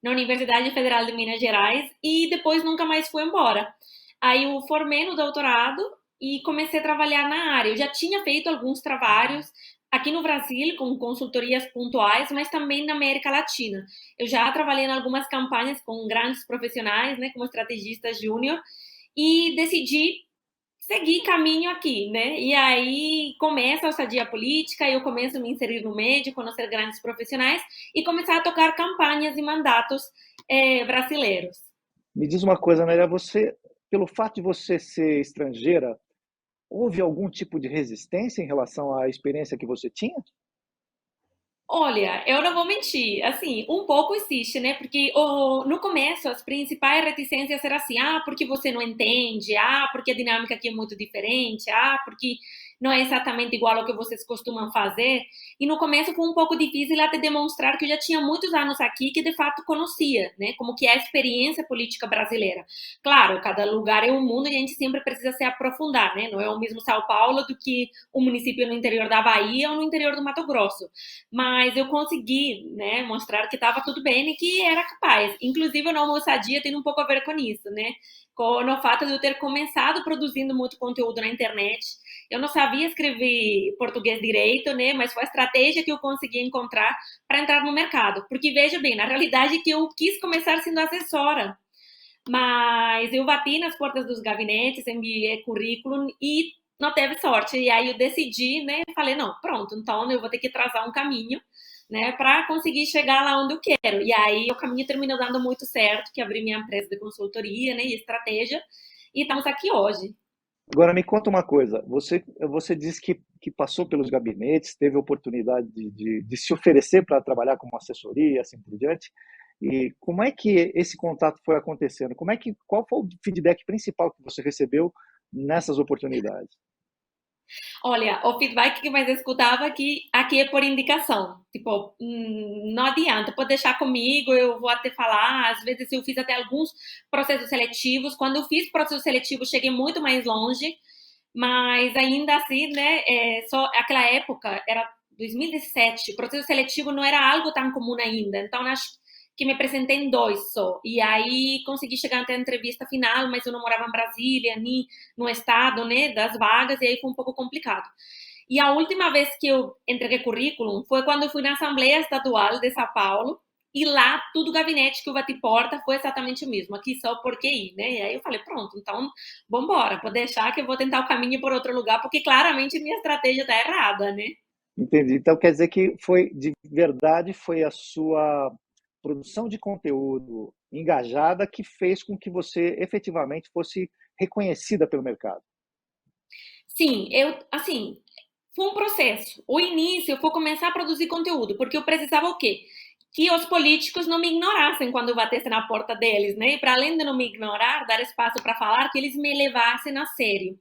D: na Universidade Federal de Minas Gerais e depois nunca mais fui embora. Aí eu formei no doutorado e comecei a trabalhar na área. Eu já tinha feito alguns trabalhos aqui no Brasil com consultorias pontuais, mas também na América Latina. Eu já trabalhei em algumas campanhas com grandes profissionais, né, como estrategista júnior, e decidi seguir caminho aqui, né? E aí começa a ousadia política, eu começo a me inserir no meio, conhecer grandes profissionais e começar a tocar campanhas e mandatos brasileiros.
A: Me diz uma coisa, Nélia, você, pelo fato de você ser estrangeira, houve algum tipo de resistência em relação à experiência que você tinha?
D: Olha, eu não vou mentir, assim, um pouco existe, né? Porque no começo as principais reticências eram assim, porque você não entende, porque a dinâmica aqui é muito diferente, porque não é exatamente igual ao que vocês costumam fazer. E no começo foi um pouco difícil até demonstrar que eu já tinha muitos anos aqui que de fato conhecia, né? Como que é a experiência política brasileira. Claro, cada lugar é um mundo e a gente sempre precisa se aprofundar, né? Não é o mesmo São Paulo do que um município no interior da Bahia ou no interior do Mato Grosso. Mas eu consegui, né, mostrar que estava tudo bem e que era capaz. Inclusive, o nome Ousadia tem um pouco a ver com isso, né? No fato de eu ter começado produzindo muito conteúdo na internet. Eu não sabia escrever português direito, né? Mas foi a estratégia que eu consegui encontrar para entrar no mercado. Porque, veja bem, na realidade é que eu quis começar sendo assessora. Mas eu bati nas portas dos gabinetes, enviei currículo e não teve sorte. E aí eu decidi, né? Falei, não, pronto, então eu vou ter que traçar um caminho né, para conseguir chegar lá onde eu quero. E aí o caminho terminou dando muito certo, que abri minha empresa de consultoria, né, e estratégia, e estamos aqui hoje.
A: Agora me conta uma coisa, você disse que passou pelos gabinetes, teve a oportunidade de se oferecer para trabalhar como assessoria, assim por diante, e como é que esse contato foi acontecendo? Qual foi o feedback principal que você recebeu nessas oportunidades?
D: Olha, o feedback que mais escutava aqui é por indicação. Tipo, não adianta, pode deixar comigo, eu vou até falar. Às vezes eu fiz até alguns processos seletivos. Quando eu fiz processo seletivo, cheguei muito mais longe, mas ainda assim, né, só aquela época, era 2017, processo seletivo não era algo tão comum ainda. Então, acho que me apresentei em 2 só. E aí consegui chegar até a entrevista final, mas eu não morava em Brasília, nem no estado, né, das vagas, e aí foi um pouco complicado. E a última vez que eu entreguei currículo foi quando eu fui na Assembleia Estadual de São Paulo, e lá, tudo gabinete que eu bati porta foi exatamente o mesmo, aqui só por QI, né? E aí eu falei, pronto, então, vambora, pode deixar que eu vou tentar o caminho por outro lugar, porque claramente minha estratégia tá errada, né?
A: Entendi. Então quer dizer que foi de verdade foi a sua produção de conteúdo engajada que fez com que você efetivamente fosse reconhecida pelo mercado.
D: Sim, assim, foi um processo. O início foi começar a produzir conteúdo, porque eu precisava o quê? Que os políticos não me ignorassem quando eu batesse na porta deles, né? E para além de não me ignorar, dar espaço para falar, que eles me levassem a sério.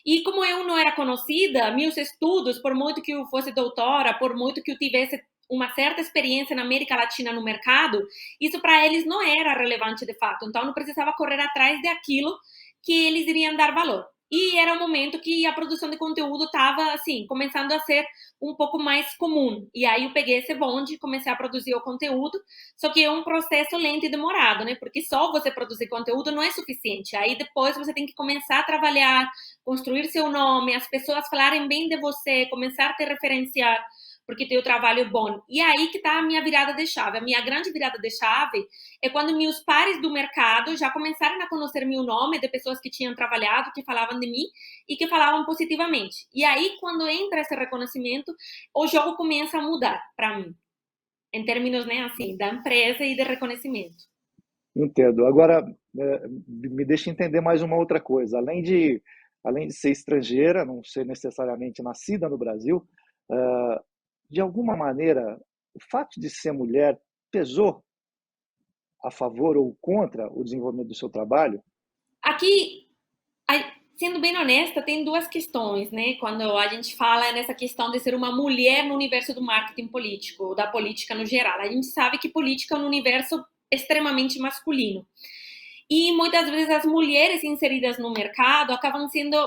D: E como eu não era conhecida, meus estudos, por muito que eu fosse doutora, por muito que eu tivesse uma certa experiência na América Latina no mercado, isso para eles não era relevante de fato. Então, eu não precisava correr atrás daquilo que eles iriam dar valor. E era um momento que a produção de conteúdo estava, assim, começando a ser um pouco mais comum. E aí eu peguei esse bonde e comecei a produzir o conteúdo, só que é um processo lento e demorado, né? Porque só você produzir conteúdo não é suficiente. Aí depois você tem que começar a trabalhar, construir seu nome, as pessoas falarem bem de você, começar a te referenciar, porque teu trabalho é bom. E aí que está a minha virada de chave. A minha grande virada de chave é quando meus pares do mercado já começaram a conhecer meu nome, de pessoas que tinham trabalhado, que falavam de mim e que falavam positivamente. E aí, quando entra esse reconhecimento, o jogo começa a mudar para mim, em termos, né, assim, da empresa e de reconhecimento.
A: Entendo. Agora, me deixa entender mais uma outra coisa. Além de ser estrangeira, não ser necessariamente nascida no Brasil, de alguma maneira, o fato de ser mulher pesou a favor ou contra o desenvolvimento do seu trabalho?
D: Aqui, sendo bem honesta, tem duas questões, né? Quando a gente fala nessa questão de ser uma mulher no universo do marketing político, da política no geral. A gente sabe que política é um universo extremamente masculino. E muitas vezes as mulheres inseridas no mercado acabam sendo,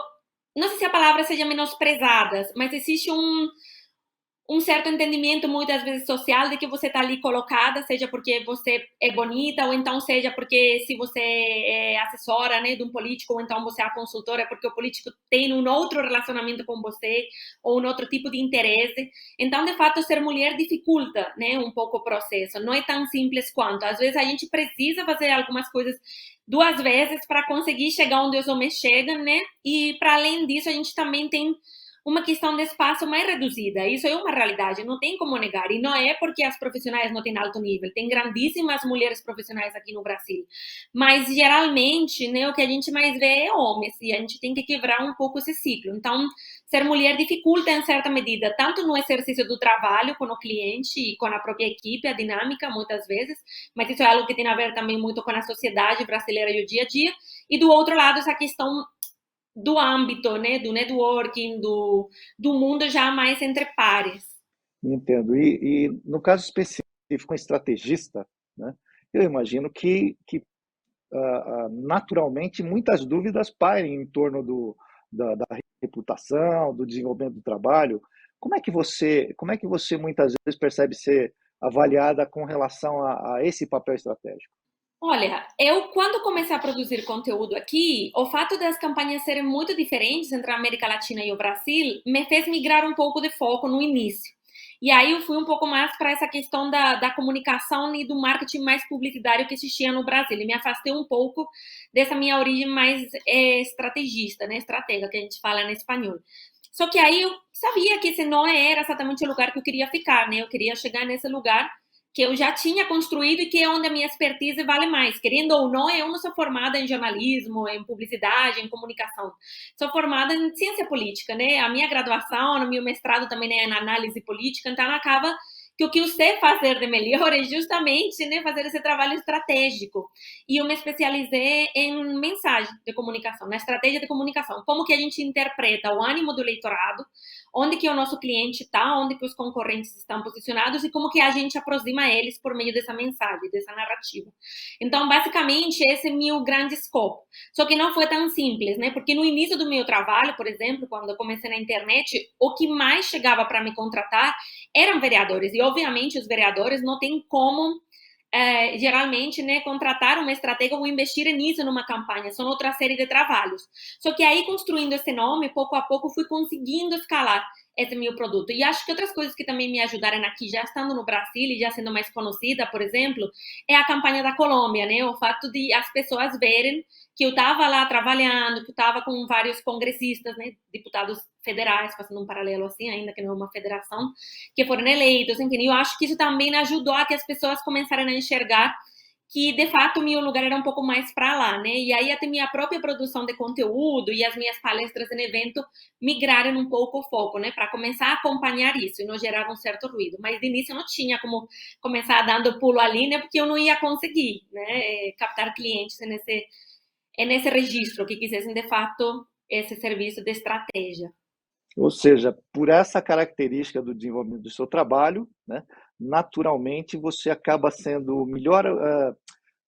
D: não sei se a palavra seja menosprezadas, mas existe um certo entendimento, muitas vezes social, de que você está ali colocada, seja porque você é bonita, ou então seja porque se você é assessora, né, de um político, ou então você é a consultora, porque o político tem um outro relacionamento com você, ou um outro tipo de interesse. Então, de fato, ser mulher dificulta, né, um pouco o processo. Não é tão simples quanto. Às vezes a gente precisa fazer algumas coisas 2 vezes para conseguir chegar onde os homens chegam, né? E, para além disso, a gente também tem uma questão de espaço mais reduzida. Isso é uma realidade, não tem como negar. E não é porque as profissionais não têm alto nível. Tem grandíssimas mulheres profissionais aqui no Brasil. Mas, geralmente, né, o que a gente mais vê é homens. E a gente tem que quebrar um pouco esse ciclo. Então, ser mulher dificulta, em certa medida, tanto no exercício do trabalho com o cliente e com a própria equipe, a dinâmica, muitas vezes. Mas isso é algo que tem a ver também muito com a sociedade brasileira e o dia a dia. E, do outro lado, essa questão do âmbito, né, do networking, do mundo já mais entre pares.
A: Entendo. E no caso específico, um estrategista, né, eu imagino que naturalmente muitas dúvidas pairem em torno da reputação, do desenvolvimento do trabalho. Como é que você muitas vezes percebe ser avaliada com relação a esse papel estratégico?
D: Olha, eu quando comecei a produzir conteúdo aqui, o fato das campanhas serem muito diferentes entre a América Latina e o Brasil me fez migrar um pouco de foco no início. E aí eu fui um pouco mais para essa questão da comunicação e do marketing mais publicitário que existia no Brasil. E me afastei um pouco dessa minha origem mais estrategista, né? Estratega, que a gente fala em espanhol. Só que aí eu sabia que esse não era exatamente o lugar que eu queria ficar, né? Eu queria chegar nesse lugar que eu já tinha construído e que é onde a minha expertise vale mais. Querendo ou não, eu não sou formada em jornalismo, em publicidade, em comunicação. Sou formada em ciência política, né? A minha graduação, o meu mestrado também é em análise política, então acaba que o que eu sei fazer de melhor é justamente, né, fazer esse trabalho estratégico. E eu me especializei em mensagem de comunicação, na estratégia de comunicação. Como que a gente interpreta o ânimo do eleitorado, onde que o nosso cliente está, onde que os concorrentes estão posicionados e como que a gente aproxima eles por meio dessa mensagem, dessa narrativa. Então, basicamente, esse é o meu grande escopo. Só que não foi tão simples, né? Porque no início do meu trabalho, por exemplo, quando eu comecei na internet, o que mais chegava para me contratar eram vereadores. E, obviamente, os vereadores não têm como geralmente, né, contratar uma estratégia ou investir nisso numa campanha, são outra série de trabalhos. Só que aí, construindo esse nome, pouco a pouco, fui conseguindo escalar esse meu produto. E acho que outras coisas que também me ajudaram aqui, já estando no Brasil e já sendo mais conhecida, por exemplo, é a campanha da Colômbia, né? O fato de as pessoas verem que eu estava lá trabalhando, que eu estava com vários congressistas, né, deputados federais, fazendo um paralelo assim, ainda que não é uma federação, que foram eleitos, enfim, eu acho que isso também ajudou a que as pessoas começaram a enxergar que, de fato, o meu lugar era um pouco mais para lá, né? E aí até minha própria produção de conteúdo e as minhas palestras em evento migraram um pouco o foco, né? Para começar a acompanhar isso e não gerar um certo ruído. Mas, de início, eu não tinha como começar dando pulo ali, né? Porque eu não ia conseguir, né? Captar clientes nesse registro que quisessem, de fato, esse serviço de estratégia.
A: Ou seja, por essa característica do desenvolvimento do seu trabalho, né, naturalmente você acaba sendo melhor,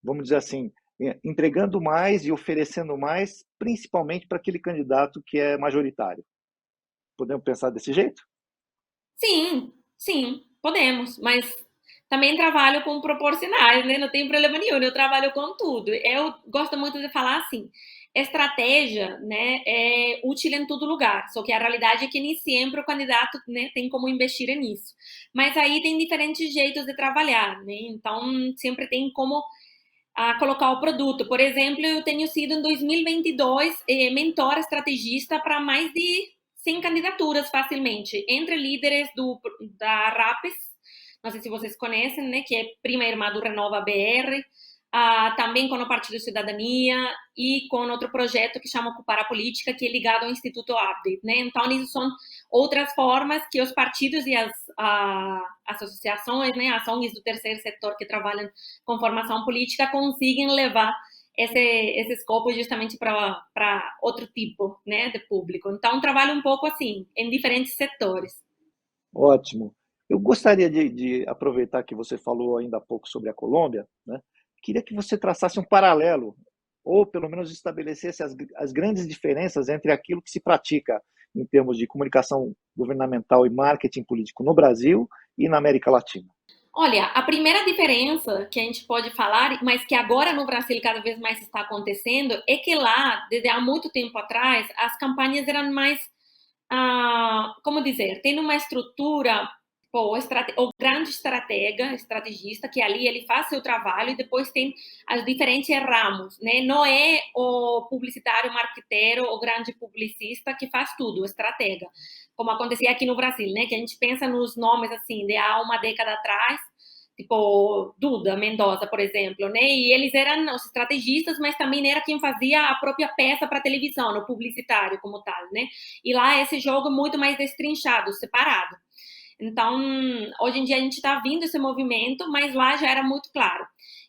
A: vamos dizer assim, entregando mais e oferecendo mais, principalmente para aquele candidato que é majoritário. Podemos pensar desse jeito?
D: Sim, podemos, mas também trabalho com proporcionais, né? Não tem problema nenhum, eu trabalho com tudo. Eu gosto muito de falar assim, estratégia, né, é útil em todo lugar, só que a realidade é que nem sempre o candidato, né, tem como investir nisso. Mas aí tem diferentes jeitos de trabalhar, né? Então, sempre tem como colocar o produto. Por exemplo, eu tenho sido em 2022 mentora estrategista para mais de 100 candidaturas facilmente, entre líderes da RAPES, não sei se vocês conhecem, né, que é prima irmã do Renova BR, também com o Partido Cidadania e com outro projeto que chama Ocupar a Política, que é ligado ao Instituto Update, né? Então, isso são outras formas que os partidos e as associações, né, as ONGs do terceiro setor que trabalham com formação política conseguem levar esse escopo justamente para outro tipo, né, de público. Então, trabalho um pouco assim, em diferentes setores.
A: Ótimo. Eu gostaria de aproveitar que você falou ainda há pouco sobre a Colômbia, né? Queria que você traçasse um paralelo, ou pelo menos estabelecesse as grandes diferenças entre aquilo que se pratica em termos de comunicação governamental e marketing político no Brasil e na América Latina.
D: Olha, a primeira diferença que a gente pode falar, mas que agora no Brasil cada vez mais está acontecendo, é que lá, desde há muito tempo atrás, as campanhas eram mais, como dizer, tem uma estrutura, o grande estrategista, que ali ele faz seu trabalho e depois tem os diferentes ramos, né? Não é o publicitário, marqueteiro, o grande publicista que faz tudo, o estratega, como acontecia aqui no Brasil, né? Que a gente pensa nos nomes assim de há uma década atrás, tipo Duda, Mendoza, por exemplo, né? E eles eram os estrategistas, mas também era quem fazia a própria peça para televisão, o publicitário como tal, né? E lá esse jogo muito mais destrinchado, separado. Então, hoje em dia a gente está vendo esse movimento, mas lá já era muito claro.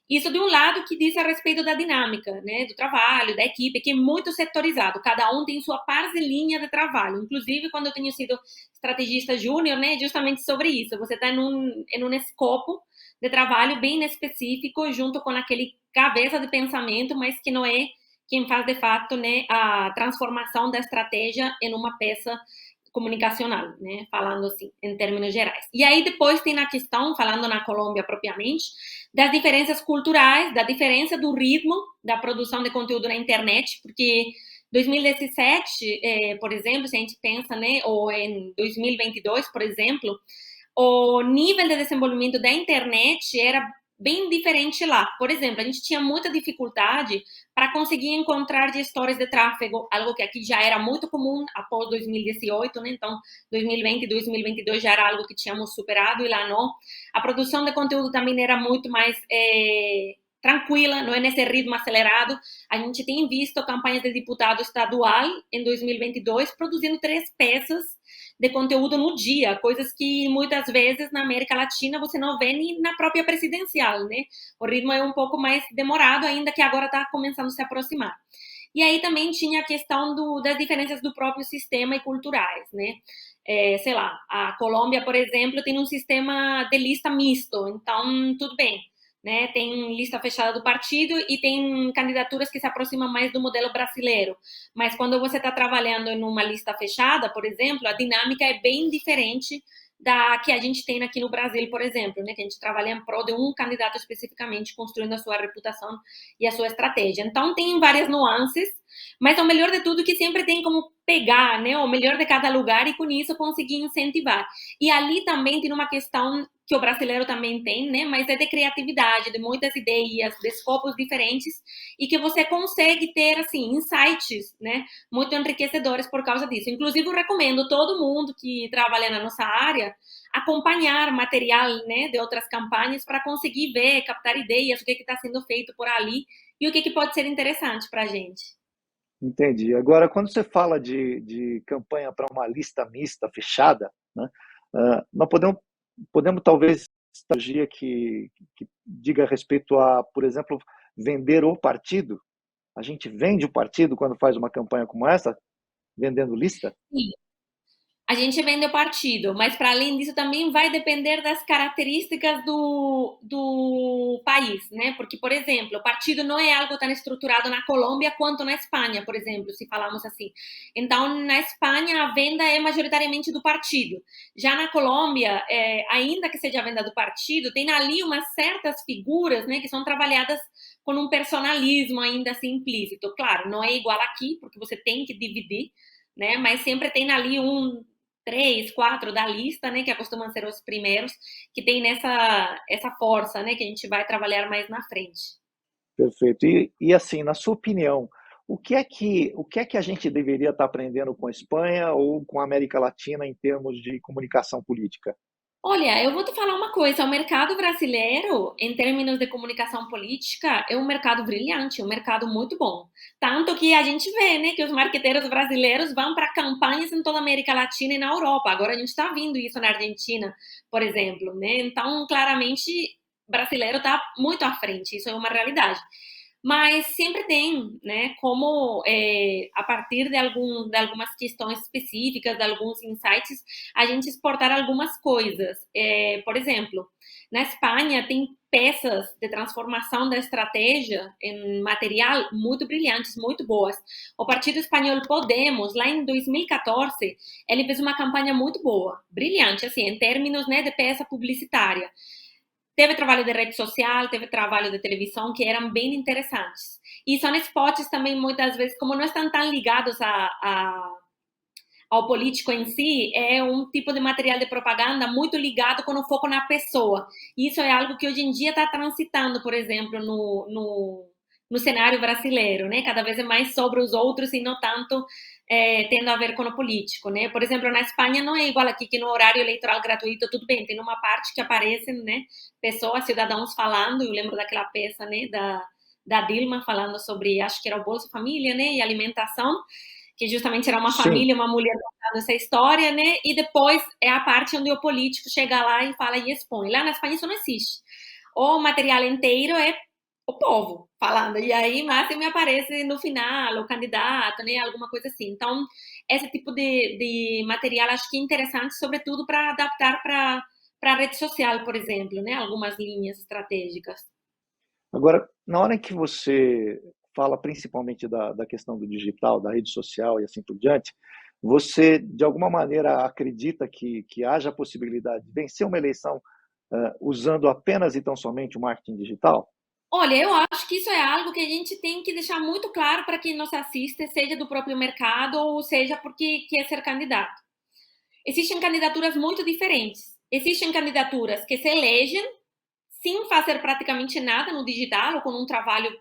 D: Isso de um lado que diz a respeito da dinâmica, né, do trabalho, da equipe, que é muito setorizado. Cada um tem sua parcelinha de trabalho. Inclusive, quando eu tenho sido estrategista júnior, né, justamente sobre isso. Você está em um escopo de trabalho bem específico, junto com aquele cabeça de pensamento, mas que não é quem faz, de fato, né, a transformação da estratégia em uma peça comunicacional, né? Falando assim, em termos gerais. E aí depois tem a questão, falando na Colômbia propriamente, das diferenças culturais, da diferença do ritmo da produção de conteúdo na internet, porque 2017, por exemplo, se a gente pensa, né, ou em 2022, por exemplo, o nível de desenvolvimento da internet era bem diferente lá. Por exemplo, a gente tinha muita dificuldade para conseguir encontrar gestores de tráfego, algo que aqui já era muito comum após 2018, né? Então, 2020 e 2022 já era algo que tínhamos superado e lá não. A produção de conteúdo também era muito mais tranquila, não é nesse ritmo acelerado. A gente tem visto campanhas de deputado estadual em 2022 produzindo 3 peças de conteúdo no dia, coisas que muitas vezes na América Latina você não vê nem na própria presidencial, né? O ritmo é um pouco mais demorado, ainda que agora está começando a se aproximar. E aí também tinha a questão das diferenças do próprio sistema e culturais, né? Sei lá, a Colômbia, por exemplo, tem um sistema de lista misto, então tudo bem, né? Tem lista fechada do partido e tem candidaturas que se aproximam mais do modelo brasileiro. Mas quando você está trabalhando em uma lista fechada, por exemplo, a dinâmica é bem diferente da que a gente tem aqui no Brasil, por exemplo, né? Que a gente trabalha em prol de um candidato especificamente, construindo a sua reputação e a sua estratégia. Então, tem várias nuances, mas o melhor de tudo é que sempre tem como pegar, né, o melhor de cada lugar e com isso conseguir incentivar. E ali também tem uma questão que o brasileiro também tem, né, mas é de criatividade, de muitas ideias, de escopos diferentes e que você consegue ter, assim, insights, né, muito enriquecedores por causa disso. Inclusive, eu recomendo todo mundo que trabalha na nossa área acompanhar material, né, de outras campanhas para conseguir ver, captar ideias, o que está sendo feito por ali e o que pode ser interessante para a gente.
A: Entendi. Agora, quando você fala de campanha para uma lista mista, fechada, né, nós podemos talvez estratégia que diga respeito a, por exemplo, vender o partido. A gente vende o partido quando faz uma campanha como essa, vendendo lista?
D: Sim. A gente vende o partido, mas para além disso também vai depender das características do país, né? Porque, por exemplo, o partido não é algo tão estruturado na Colômbia quanto na Espanha, por exemplo, se falamos assim. Então, na Espanha, a venda é majoritariamente do partido. Já na Colômbia, ainda que seja a venda do partido, tem ali umas certas figuras, né, que são trabalhadas com um personalismo ainda assim implícito. Claro, não é igual aqui, porque você tem que dividir, né? Mas sempre tem ali 3, 4 da lista, né, que costumam ser os primeiros, que tem essa força, né, que a gente vai trabalhar mais na frente.
A: Perfeito. E assim, na sua opinião, o que é que a gente deveria estar aprendendo com a Espanha ou com a América Latina em termos de comunicação política?
D: Olha, eu vou te falar uma coisa, o mercado brasileiro, em termos de comunicação política, é um mercado brilhante, um mercado muito bom. Tanto que a gente vê, né, que os marqueteiros brasileiros vão para campanhas em toda a América Latina e na Europa. Agora a gente está vendo isso na Argentina, por exemplo, né? Então, claramente, brasileiro está muito à frente, isso é uma realidade. Mas sempre tem, né, como a partir de algumas questões específicas, de alguns insights, a gente exportar algumas coisas. Por exemplo, na Espanha tem peças de transformação da estratégia em material muito brilhantes, muito boas. O Partido Espanhol Podemos, lá em 2014, ele fez uma campanha muito boa, brilhante, assim, em termos, né, de peça publicitária. Teve trabalho de rede social, teve trabalho de televisão que eram bem interessantes. E são spots também, muitas vezes, como não estão tão ligados ao político em si, é um tipo de material de propaganda muito ligado com o foco na pessoa. E isso é algo que hoje em dia está transitando, por exemplo, no cenário brasileiro, né? Cada vez é mais sobre os outros e não tanto tendo a ver com o político, né? Por exemplo, na Espanha não é igual aqui, que no horário eleitoral gratuito, tudo bem, tem uma parte que aparecem, né, pessoas, cidadãos falando, eu lembro daquela peça, né, da Dilma falando sobre, acho que era o Bolsa Família, né, e alimentação, que justamente era uma
A: Sim.
D: família, uma mulher contando essa história, né, e depois é a parte onde o político chega lá e fala e expõe. Lá na Espanha isso não existe. O material inteiro é o povo falando, e aí máximo me aparece no final o candidato, né, alguma coisa assim. Então, esse tipo de material acho que é interessante, sobretudo para adaptar para a rede social, por exemplo, né, algumas linhas estratégicas.
A: Agora, na hora que você fala principalmente da questão do digital, da rede social e assim por diante, você, de alguma maneira, acredita que haja a possibilidade de vencer uma eleição usando apenas e tão somente o marketing digital?
D: Olha, eu acho que isso é algo que a gente tem que deixar muito claro para quem nos assiste, seja do próprio mercado ou seja porque quer ser candidato. Existem candidaturas muito diferentes. Existem candidaturas que se elegem sem fazer praticamente nada no digital ou com um trabalho,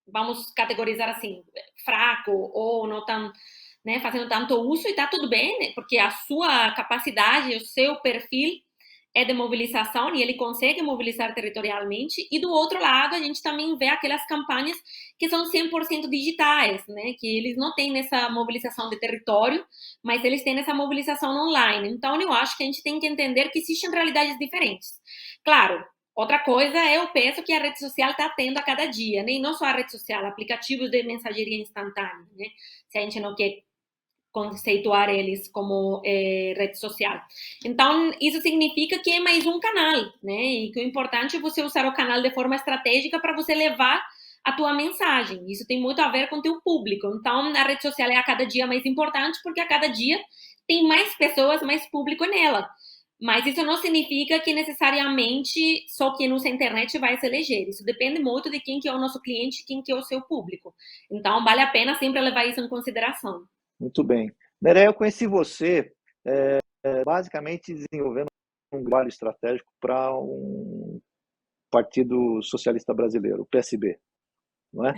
D: vamos categorizar assim, fraco ou não tão, né, fazendo tanto uso, e está tudo bem, né, porque a sua capacidade, o seu perfil é de mobilização e ele consegue mobilizar territorialmente. E do outro lado, a gente também vê aquelas campanhas que são 100% digitais, né, que eles não têm essa mobilização de território, mas eles têm essa mobilização online. Então, eu acho que a gente tem que entender que existem realidades diferentes. Claro, outra coisa é o peso que a rede social está tendo a cada dia, né? E não só a rede social, aplicativos de mensageria instantânea, né? Se a gente não quer conceituar eles como rede social. Então, isso significa que é mais um canal, né? E que o importante é você usar o canal de forma estratégica para você levar a tua mensagem. Isso tem muito a ver com o teu público. Então, a rede social é a cada dia mais importante porque a cada dia tem mais pessoas, mais público nela. Mas isso não significa que necessariamente só quem usa a internet vai se eleger. Isso depende muito de quem que é o nosso cliente, quem que é o seu público. Então, vale a pena sempre levar isso em consideração.
A: Muito bem. Nerea, eu conheci você basicamente desenvolvendo um trabalho estratégico para um Partido Socialista Brasileiro, o PSB, não é?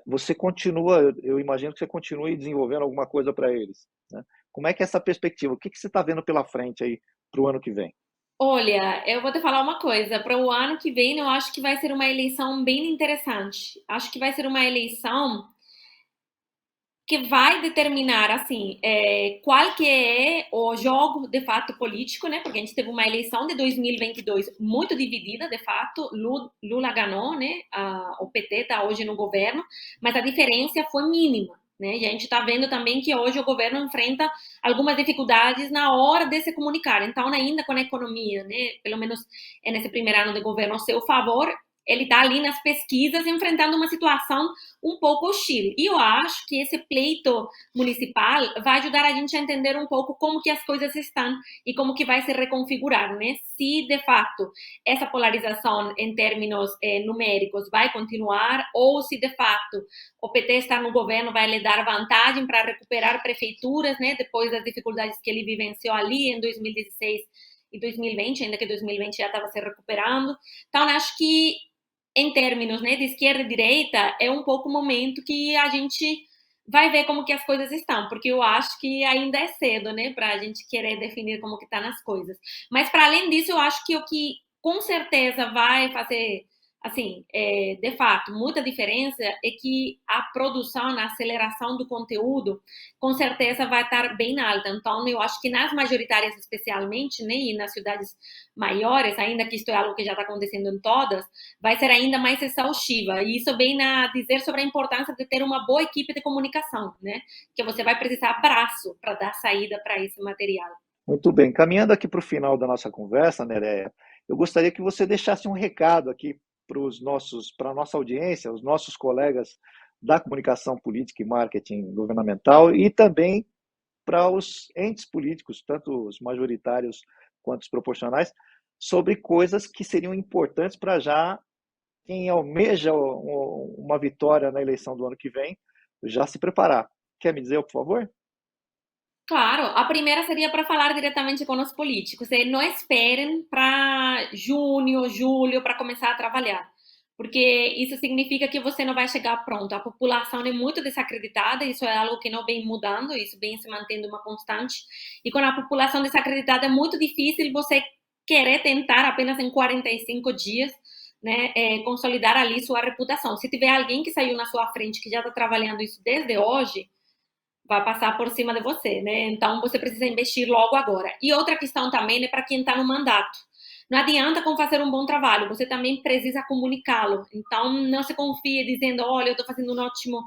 A: Você continua, eu imagino que você continue desenvolvendo alguma coisa para eles, né? Como é que é essa perspectiva? O que você está vendo pela frente aí para o ano que vem?
D: Olha, eu vou te falar uma coisa. Para o ano que vem, eu acho que vai ser uma eleição bem interessante. Acho que vai ser uma eleição que vai determinar, assim, qual que é o jogo, de fato, político, né? Porque a gente teve uma eleição de 2022 muito dividida, de fato. Lula ganhou, né? O PT está hoje no governo, mas a diferença foi mínima, né? E a gente está vendo também que hoje o governo enfrenta algumas dificuldades na hora de se comunicar. Então, ainda com a economia, né? Pelo menos nesse primeiro ano de governo, ao seu favor, ele está ali nas pesquisas enfrentando uma situação um pouco hostil. E eu acho que esse pleito municipal vai ajudar a gente a entender um pouco como que as coisas estão e como que vai se reconfigurar, né? Se, de fato, essa polarização em termos numéricos vai continuar ou se, de fato, o PT está no governo, vai lhe dar vantagem para recuperar prefeituras, né? Depois das dificuldades que ele vivenciou ali em 2016 e 2020, ainda que 2020 já estava se recuperando. Então, acho que em termos, né, de esquerda e direita, é um pouco o momento que a gente vai ver como que as coisas estão, porque eu acho que ainda é cedo, né, para a gente querer definir como que estão as coisas. Mas, para além disso, eu acho que o que com certeza vai fazer, assim, de fato, muita diferença é que a produção, a aceleração do conteúdo, com certeza vai estar bem alta. Então, eu acho que nas majoritárias especialmente, né, e nas cidades maiores, ainda que isto é algo que já está acontecendo em todas, vai ser ainda mais exaustiva. E isso vem a dizer sobre a importância de ter uma boa equipe de comunicação, né? Que você vai precisar braço para dar saída para esse material.
A: Muito bem. Caminhando aqui para o final da nossa conversa, Nerea, eu gostaria que você deixasse um recado aqui para a nossa audiência, os nossos colegas da comunicação política e marketing governamental e também para os entes políticos, tanto os majoritários quanto os proporcionais, sobre coisas que seriam importantes para já quem almeja uma vitória na eleição do ano que vem, já se preparar. Quer me dizer, por favor?
D: Claro, a primeira seria para falar diretamente com os políticos. Não esperem para junho, julho para começar a trabalhar, porque isso significa que você não vai chegar pronto. A população é muito desacreditada, isso é algo que não vem mudando, isso vem se mantendo uma constante. E com a população desacreditada é muito difícil você querer tentar apenas em 45 dias, né, consolidar ali sua reputação. Se tiver alguém que saiu na sua frente que já está trabalhando isso desde hoje, vai passar por cima de você, né? Então, você precisa investir logo agora. E outra questão também é para quem está no mandato. Não adianta com fazer um bom trabalho, você também precisa comunicá-lo. Então, não se confie dizendo, olha, eu estou fazendo um ótimo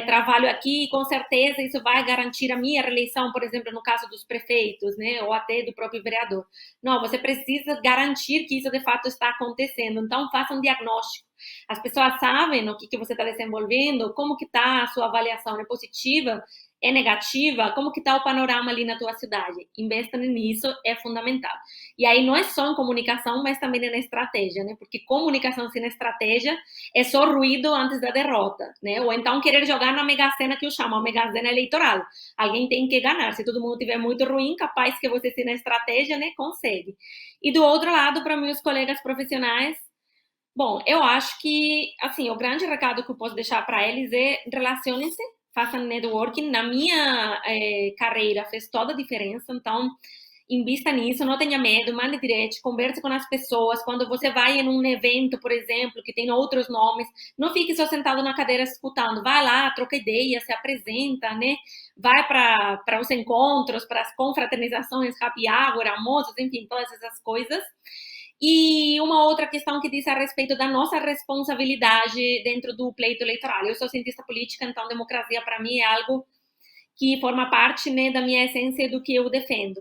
D: trabalho aqui, com certeza isso vai garantir a minha reeleição, por exemplo, no caso dos prefeitos, né? Ou até do próprio vereador. Não, você precisa garantir que isso de fato está acontecendo. Então, faça um diagnóstico. As pessoas sabem o que você está desenvolvendo, como que está a sua avaliação, é positiva, é negativa, como que está o panorama ali na tua cidade. Investa nisso, é fundamental. E aí não é só em comunicação, mas também na estratégia, né? Porque comunicação sem estratégia é só ruído antes da derrota, né? Ou então querer jogar na Mega Sena, que eu chamo a Mega Sena eleitoral. Alguém tem que ganhar. Se todo mundo tiver muito ruim, capaz que você sem estratégia, né, consegue. E do outro lado, para meus colegas profissionais, bom, eu acho que, assim, o grande recado que eu posso deixar para eles é relacionem-se, façam networking. Na minha carreira fez toda a diferença, então invista nisso, não tenha medo, mande direct, converse com as pessoas. Quando você vai em um evento, por exemplo, que tem outros nomes, não fique só sentado na cadeira escutando, vai lá, troca ideia, se apresenta, né? Vai para os encontros, para as confraternizações, happy hour, almoços, enfim, todas essas coisas. E uma outra questão que diz a respeito da nossa responsabilidade dentro do pleito eleitoral. Eu sou cientista política, então democracia para mim é algo que forma parte, né, da minha essência do que eu defendo.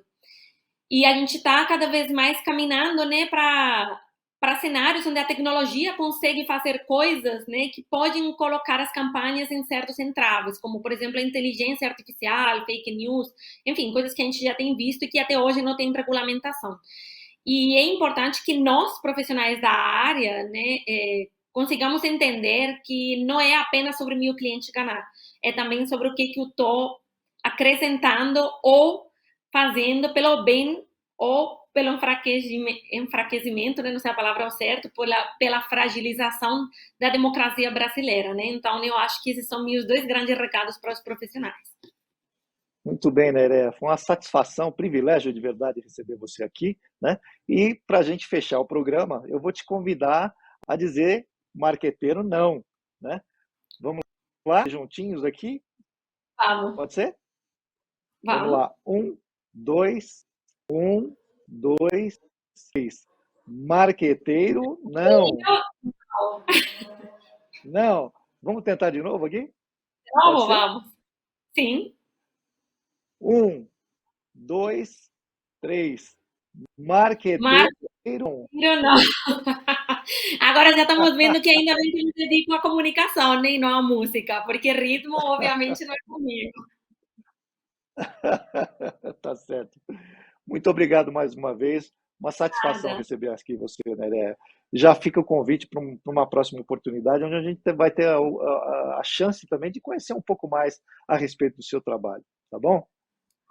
D: E a gente está cada vez mais caminhando, né, para cenários onde a tecnologia consegue fazer coisas, né, que podem colocar as campanhas em certos entraves, como, por exemplo, a inteligência artificial, fake news, enfim, coisas que a gente já tem visto e que até hoje não tem regulamentação. E é importante que nós, profissionais da área, né, consigamos entender que não é apenas sobre meu cliente ganhar, é também sobre o que eu estou acrescentando ou fazendo pelo bem ou pelo enfraquecimento, né, não sei a palavra ao certo, pela fragilização da democracia brasileira, né? Então, eu acho que esses são meus dois grandes recados para os profissionais.
A: Muito bem, Nerea. Foi uma satisfação, um privilégio de verdade receber você aqui, né? E para a gente fechar o programa, eu vou te convidar a dizer marqueteiro não, né? Vamos lá, juntinhos aqui?
D: Vamos.
A: Pode ser?
D: Vamos
A: lá. 1, 2, 1, 2, 3. Marqueteiro não. Não. Vamos tentar de novo aqui?
D: Vamos. Sim.
A: 1, 2, 3. Marqueteiro
D: não. Agora já estamos vendo que ainda bem que me dedico à comunicação, nem não à música, porque ritmo, obviamente, não é comigo.
A: Tá certo. Muito obrigado mais uma vez. Uma satisfação receber aqui você, Nerea. Já fica o convite para uma próxima oportunidade, onde a gente vai ter a chance também de conhecer um pouco mais a respeito do seu trabalho, tá bom?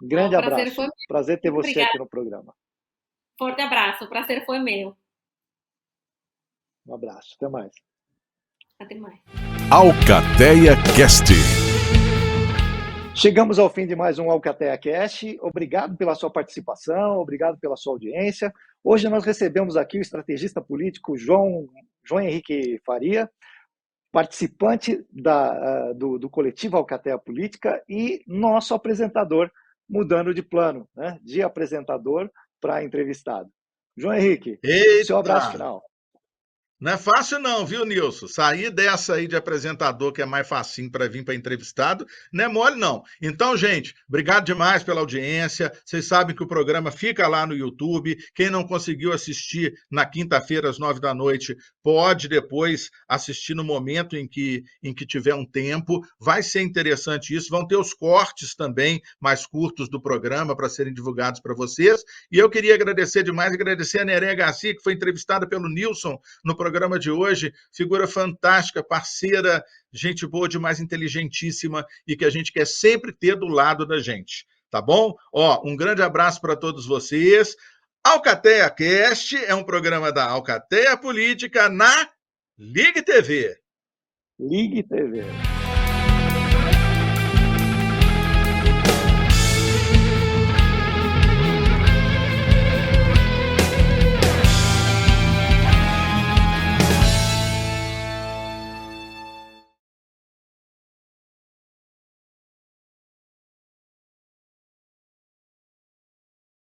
A: Um grande abraço. Prazer ter você aqui no programa.
D: Forte abraço. O prazer foi meu.
A: Um abraço. Até mais.
D: Até mais.
C: Alcateia Cast.
A: Chegamos ao fim de mais um Alcateia Cast. Obrigado pela sua participação, obrigado pela sua audiência. Hoje nós recebemos aqui o estrategista político João Henrique Faria, participante do coletivo Alcateia Política e nosso apresentador, mudando de plano, né? De apresentador para entrevistado. João Henrique, seu abraço final.
B: Não é fácil não, viu, Nilson? Sair dessa aí de apresentador, que é mais facinho para vir para entrevistado, não é mole não. Então, gente, obrigado demais pela audiência. Vocês sabem que o programa fica lá no YouTube. Quem não conseguiu assistir na quinta-feira, às 9 da noite, pode depois assistir no momento em que tiver um tempo. Vai ser interessante isso. Vão ter os cortes também, mais curtos do programa, para serem divulgados para vocês. E eu queria agradecer demais, agradecer a Nerea Garcia, que foi entrevistada pelo Nilson no programa de hoje, figura fantástica, parceira, gente boa demais, inteligentíssima e que a gente quer sempre ter do lado da gente, tá bom? Um grande abraço para todos vocês. Alcateia Cast é um programa da Alcateia Política na Ligue TV.
A: Ligue TV.